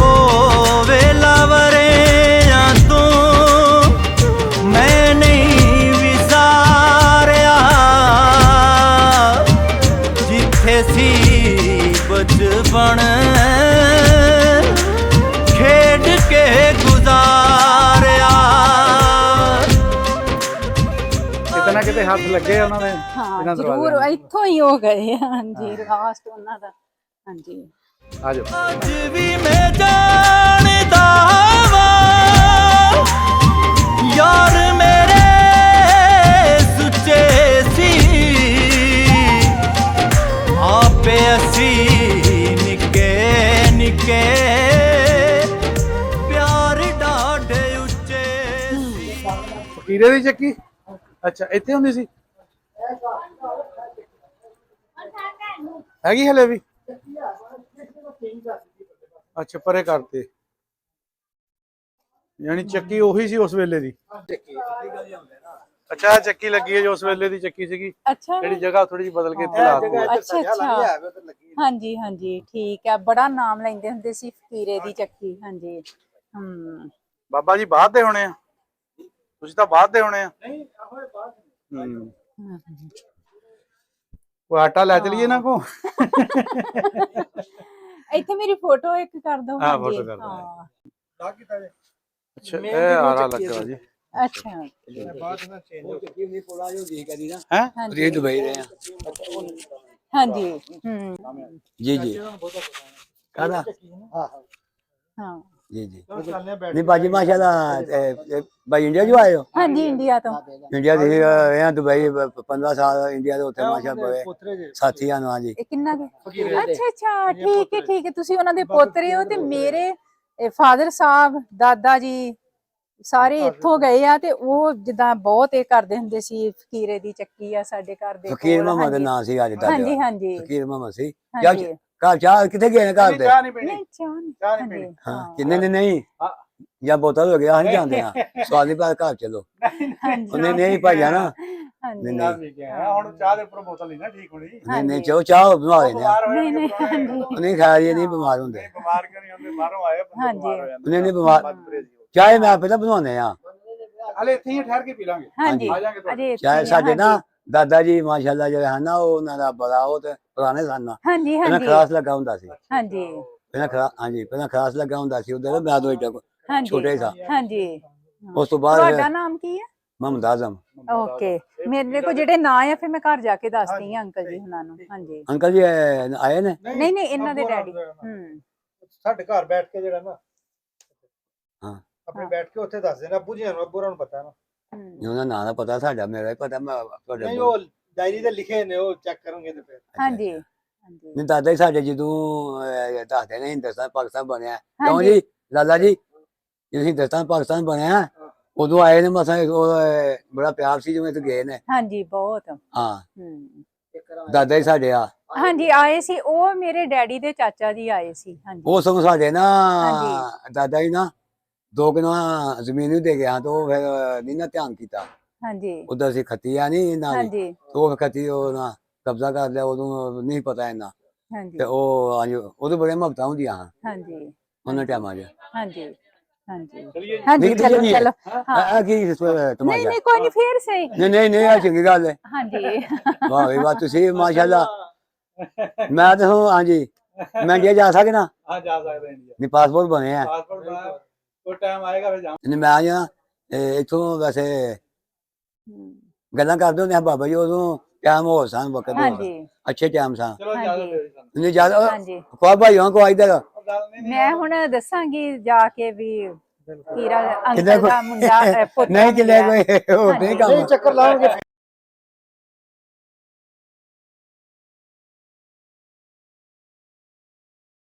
ओ वेलावरियां तो मैं नहीं विसारिया, जिथे सी बचपन खेड के गुजारिया। ਕਿਤੇ ਨਾ ਕਿਤੇ ਹੱਥ ਲੱਗੇ ਆ ਉਹਨਾਂ ਦੇ ਹਾਂ ਇਹਨਾਂ ਜ਼ਰੂਰ ਦਰਵਾਜ਼ਿਆਂ ਨੂੰ। ਇੱਥੋਂ ਹੀ ਹੋ ਗਏ। ਹਾਂਜੀ ਲਾਸਟ ਉਹਨਾਂ ਦਾ। ਹਾਂਜੀ ਆ ਜਾਓ। ਅੱਜ ਵੀ ਮੈਂ ਜਾਣਦਾ ਵਾਂ ਯਾਰ ਮੇਰੇ ਸੁੱਚੇ ਸੀ, ਆਪੇ ਅਸੀਂ ਨਿੱਕੇ ਨਿੱਕੇ ਪਿਆਰ ਡਾਢੇ ਉੱਚੇ ਸੀ। ਫਕੀਰੇ ਦੀ ਚੱਕੀ? ਅੱਛਾ ਇੱਥੇ ਹੁੰਦੀ ਸੀ? ਹੈਗੀ ਹਲੇ ਵੀ? ਅੱਛਾ ਪਰੇ ਕਰਤੇ, ਯਾਨੀ ਚੱਕੀ ਉਹੀ ਸੀ ਉਸ ਵੇਲੇ ਦੀ? ਅੱਛਾ ਚੱਕੀ ਲੱਗੀ ਹੈ ਜੋ ਉਸ ਵੇਲੇ ਦੀ ਚੱਕੀ ਸੀਗੀ, ਅੱਛਾ ਜਿਹੜੀ ਜਗ੍ਹਾ ਥੋੜੀ ਜਿਹੀ ਬਦਲ ਕੇ ਇੱਥੇ ਲਾਤੀ ਹੈ। ਅੱਛਾ ਅੱਛਾ ਹਾਂਜੀ ਹਾਂਜੀ ਠੀਕ ਹੈ। ਬੜਾ ਨਾਮ ਲੈਂਦੇ ਹੁੰਦੇ ਸੀ ਫਕੀਰੇ ਦੀ ਚੱਕੀ। ਹਾਂਜੀ ਬਾਬਾ ਜੀ ਬਾਅਦ ਦੇ ਹੋਣੇ ਆ, ਤੁਸੀਂ ਤਾਂ ਬਾਅਦ ਦੇ ਹੋਣੇ ਆ। ਕੋਈ ਆਟਾ ਲੈ ਚਲੀਏ ਨਾ ਕੋ? ਇੱਥੇ ਮੇਰੀ ਫੋਟੋ ਇੱਕ ਕਰ ਦੋ। ਹਾਂ, ਹਾਂਜੀ photo ਕਰ ਦਿਓ। ਹਾਂ ਅੱਛਾ ਇਹ ਆਰਾ ਲੱਗਾ ਜੀ। ਅੱਛਾ ਹੈ ਹਾਂਜੀ ਦੁਬਈ ਰਹੇ ਆ ਹਾਂਜੀ ਜੀ ਜੀ ਕਾਹਦਾ? ਹਾਂ जी जी ਚਲੋ ਚੱਲਦੇ ਆ ਬੈਠ नहीं बाजी माशाल्लाह भाई इंडिया जो आए हो ਹਾਂਜੀ ਇੰਡੀਆ ਤੋਂ इंडिया ਦੇ यहाँ दुबई 15 साल इंडिया ਦੇ ਉੱਥੇ ਮਾਸ਼ਾ ਬੜੇ ਪੋਤਰੇ ਜੇ ਸਾਥੀਆਂ ਨਾਲ ਜੀ ਇਹ ਕਿੰਨਾ ਕੁ? ਫਕੀਰ ਅੱਛਾ ਅੱਛਾ ਠੀਕ ਹੈ ਤੁਸੀਂ ਉਹਨਾਂ ਦੇ ਪੋਤਰੇ ਹੋ ਤੇ ਮੇਰੇ ਫਾਦਰ ਸਾਹਿਬ ਦਾਦਾ ਜੀ ਸਾਰੇ ਇੱਥੋਂ ਗਏ ਆ ਤੇ ਉਹ ਜਿੱਦਾਂ ਬਹੁਤ ਇਹ ਕਰਦੇ ਹੁੰਦੇ ਸੀ ਫਕੀਰੇ ਦੀ ਚੱਕੀ ਆ ਸਾਡੇ ਘਰ ਦੇ ਫਕੀਰ ਕੋਲ, ਮੁਹੰਮਦ ਹਾਂਜੀ। ਨਾਂ ਸੀ ਅੱਜ ਦਾ ਹਾਂਜੀ ਹਾਂਜੀ ਫਕੀਰ ਮੁਹੰਮਦ ਸੀ ਹਾਂਜੀ। ਘਰ ਚਾਹ ਕਿੱਥੇ ਗਏ ਨੇ ਘਰ ਦੇ ਚਾਹ ਨਹੀਂ ਪੀਣੀ ਨਹੀਂ ਚਾਹ ਨਹੀਂ ਚਾਹ ਨਹੀਂ ਹਾਂਜੀ, ਪੀਣੀ। ਹਾਂ ਕਿੰਨੇ ਨੇ ਨਹੀਂ ਜਾਂ ਬੋਤਲ ਹੋ ਗਿਆ ਅਸੀਂ ਜਾਂਦੇ ਆ ਸਵਾਦ ਨਹੀਂ ਪਾ ਘਰ ਚਲੋ ਹਾਂਜੀ ਉਹਨੇ ਨਹੀਂ ਭਾਈਆ ਨਾ ਹਾਂਜੀ ਨਹੀਂ ਚਾਹ ਪੀ ਕੇ ਆਇਆ ਹੁਣ ਚਾਹ ਦੇ ਉੱਪਰ ਬੋਤਲ ਨਹੀਂ ਨਾ ਠੀਕ ਹੋਣੀ ਨਹੀਂ ਨਹੀਂ ਚਲੋ ਚਾਹ ਬਣਾ ਲੈਂਦੇ ਆ ਬਿਮਾਰ ਹੋਏ ਨਹੀਂ ਨਹੀਂ ਹਾਂਜੀ ਉਹਨੇ ਖਾ ਰਹੀ ਨਹੀਂ ਬਿਮਾਰ ਹੁੰਦੇ ਬਿਮਾਰ ਕਿਉਂ ਨਹੀਂ ਹੁੰਦੇ ਬਾਹਰੋਂ ਆਏ ਬੰਦੇ ਹਾਂਜੀ। ਬਿਮਾਰ ਹੋ ਜਾਂਦੇ ਉਹਨੇ ਨਹੀਂ ਬਿਮਾਰ ਚਾਹੇ ਮੈਂ ਪਹਿਲਾਂ ਬਣਾਉਂਦੇ ਆ ਹਲੇ ਇੱਥੇ ਹੀ ਠਹਿਰ ਕੇ ਪੀ ਲਾਂਗੇ ਹਾਂਜੀ ਆ ਜਾਾਂਗੇ ਤੁਹਾਡੇ ਅਜੇ ਇੱਥੇ ਚਾਹੇ ਹੀ, ਸਾਡੇ ਨਾ ਹਾਂਜੀ। ਦਾਦਾ ਜੀ ਮਾਸ਼ਾਅੱਲਾ ਜਿਹੜੇ ਹਨ ਨਾ ਉਹ ਉਹਨਾਂ ਦਾ ਬੜਾ ਉਹ ਤੇ ਪੁਰਾਣੇ ਸਨ ਨਾ ਹਾਂਜੀ ਪਹਿਲਾਂ ਹਾਂਜੀ ਖਰਾਸ ਲੱਗਾ ਹੁੰਦਾ ਸੀ ਹਾਂਜੀ ਪਹਿਲਾਂ ਖਰਾਸ ਲੱਗਾ ਹੁੰਦਾ ਸੀ ਉਧਰ ਮੈਂ ਦੋ ਏਡਾ ਹਾਂਜੀ ਛੋਟੇ ਸਾ ਹਾਂਜੀ ਉਸ ਤੋਂ ਬਾਅਦ ਤੁਹਾਡਾ ਨਾਮ ਕੀ ਹੈ? ਮੁਹੰਮਦ ਆਜ਼ਮ ਓਕੇ ਮੇਰੇ ਕੋਲ ਜਿਹੜੇ ਨਾਂ ਆ ਫਿਰ ਮੈਂ ਘਰ ਜਾ ਕੇ ਦੱਸਦੀ ਆ ਅੰਕਲ ਜੀ ਹੁਣਾਂ ਨੂੰ ਹਾਂਜੀ ਅੰਕਲ ਜੀ ਆਏ ਨੇ ਨਹੀਂ ਨਹੀਂ ਇਹਨਾਂ ਦੇ ਡੈਡੀ ਸਾਡੇ ਘਰ ਬੈਠ ਕੇ ਜਿਹੜਾ ਨਾ ਹਾਂ। ਆਪਣੇ ਬੈਠ ਕੇ ਉੱਥੇ ਦੱਸ ਦੇਣਾ ਅੱਬੂ ਜੀ ਨੂੰ ਅੱਬੂ ਨੂੰ ਪਤਾ ਨਾ ਉਹਨਾਂ ਨਾਂ ਦਾ ਪਤਾ ਸਾਡਾ ਮੇਰਾ ਹੀ ਪਤਾ ਮੈਂ ਤੁਹਾਡੇ ਨਹੀਂ ਉਹ ਡਾਇਰੀ ਤੇ ਲਿਖੇ ਨੇ ਉਹ ਚੈੱਕ ਕਰਨਗੇ ਤੇ ਫਿਰ ਹਾਂਜੀ ਹਾਂਜੀ ਨਹੀਂ ਦਾਦਾ ਜੀ ਸਾਡੇ ਜਦੋਂ ਦੱਸਦੇ ਨੇ ਹਿੰਦੁਸਤਾਨ ਪਾਕਿਸਤਾਨ ਬਣਿਆ ਕਿਉਂ ਹਾਂਜੀ। ਜੀ ਲਾਲਾ ਜੀ ਜਦੋਂ ਹਿੰਦੁਸਤਾਨ ਪਾਕਿਸਤਾਨ ਬਣਿਆ ਉਦੋਂ ਆਏ ਨੇ ਮਸਾਂ ਉਹ ਬੜਾ ਪਿਆਰ ਸੀ ਜਿਵੇਂ ਤੇ ਗਏ ਨੇ ਹਾਂਜੀ ਬਹੁਤ ਹਾਂ ਹੂੰ ਦਾਦਾ ਜੀ ਸਾਡੇ ਆ ਹਾਂਜੀ ਆਏ ਸੀ ਉਹ ਮੇਰੇ ਡੈਡੀ ਦੇ ਚਾਚਾ ਜੀ ਆਏ ਸੀ ਹਾਂਜੀ ਉਹ ਸਗੋਂ ਸਾਡੇ ਨਾ ਹਾਂਜੀ। ਦਾਦਾ ਜੀ ਨਾ 2 ਕਿਲੋ ਜ਼ਮੀਨ ਵੀ ਦੇ ਗਿਆ ਤਾਂ ਉਹ ਫਿਰ ਨਹੀਂ ਨਾ ਧਿਆਨ ਕੀਤਾ ਹਾਂਜੀ ਉਧਰ ਸੀ ਖੱਤੀਆ ਨਹੀਂ ਨਾ ਹਾਂਜੀ ਉਹ ਖੱਤੀ ਉਹ ਨਾ ਕਬਜ਼ਾ ਕਰ ਲਿਆ ਉਦੋਂ ਨਹੀਂ ਪਤਾ ਇਹਨਾਂ ਹਾਂਜੀ ਤੇ ਉਹ ਹਾਂਜੀ ਉਦੋਂ ਬੜੇ ਮੁਹੱਬਤਾਂ ਹੁੰਦੀਆਂ ਹਾਂਜੀ ਉਹਨਾਂ ਟਾਈਮਾਂ 'ਚ ਹਾਂਜੀ ਹਾਂਜੀ ਚਲਿਏ ਹਾਂਜੀ ਨਹੀਂ, ਚਲੋ ਨਹੀਂ, ਚਲੋ ਆ ਕੀ ਨਹੀਂ ਤਮਾਸ਼ਾ ਨਹੀਂ ਕੋਈ ਨਹੀਂ ਫੇਰ ਸਹੀ ਨਹੀਂ ਆ ਚੰਗੀ ਗੱਲ ਹੈ ਹਾਂਜੀ ਵਾਹ ਵੀ ਵਾਹ ਤੁਸੀਂ ਮਾਸ਼ਾਅੱਲਾ ਮੈਂ ਤਾਂ ਹਾਂਜੀ ਮੈਂ ਇੰਡੀਆ ਜਾ ਸਕਦਾ ਆ ਜਾ ਸਕਦੇ ਇੰਡੀਆ ਨਹੀਂ ਪਾਸਪੋਰਟ ਬਣੇ ਆ ਪਾਸਪੋਰਟ ਬਣਾ ਕੋਈ ਟਾਈਮ ਆਏਗਾ ਫਿਰ ਜਾ ਨਹੀਂ ਮੈਂ ਆ ਇੱਥੋਂ ਵੈਸੇ ਗੱਲਾਂ ਕਰਦੇ ਹੁੰਦੇ ਆ ਬਾਬਾ ਜੀ ਉਦੋਂ ਟਾਈਮ ਹੋ ਸਨ ਵਕਤ ਹੋ ਹਾਂਜੀ ਅੱਛੇ ਟਾਈਮ ਸਨ ਚਲੋ ਹਾਂਜੀ। ਇਜਾਜ਼ਤ ਦਿਓ ਜੀ ਸਾਨੂੰ ਨਹੀਂ ਜਿਆਦਾ ਹਾਂਜੀ ਕੋ ਭਾਈ ਹਾਂ ਕੋ ਇਧਰ ਉਹ ਗੱਲ ਨਹੀਂ ਮੈਂ ਹੁਣ ਦੱਸਾਂਗੀ ਜਾ ਕੇ ਵੀ ਕੀਰਾ ਕਿੰਨੇ ਅੰਕਲ ਦਾ ਮੁੰਡਾ ਪੁੱਤ ਨਹੀਂ ਕਿਲੇ ਕੋਈ ਹੋਰ ਨਹੀਂ ਹਾਂਜੀ। ਕੰਮ ਚੱਕਰ ਲਾਵਾਂਗੇ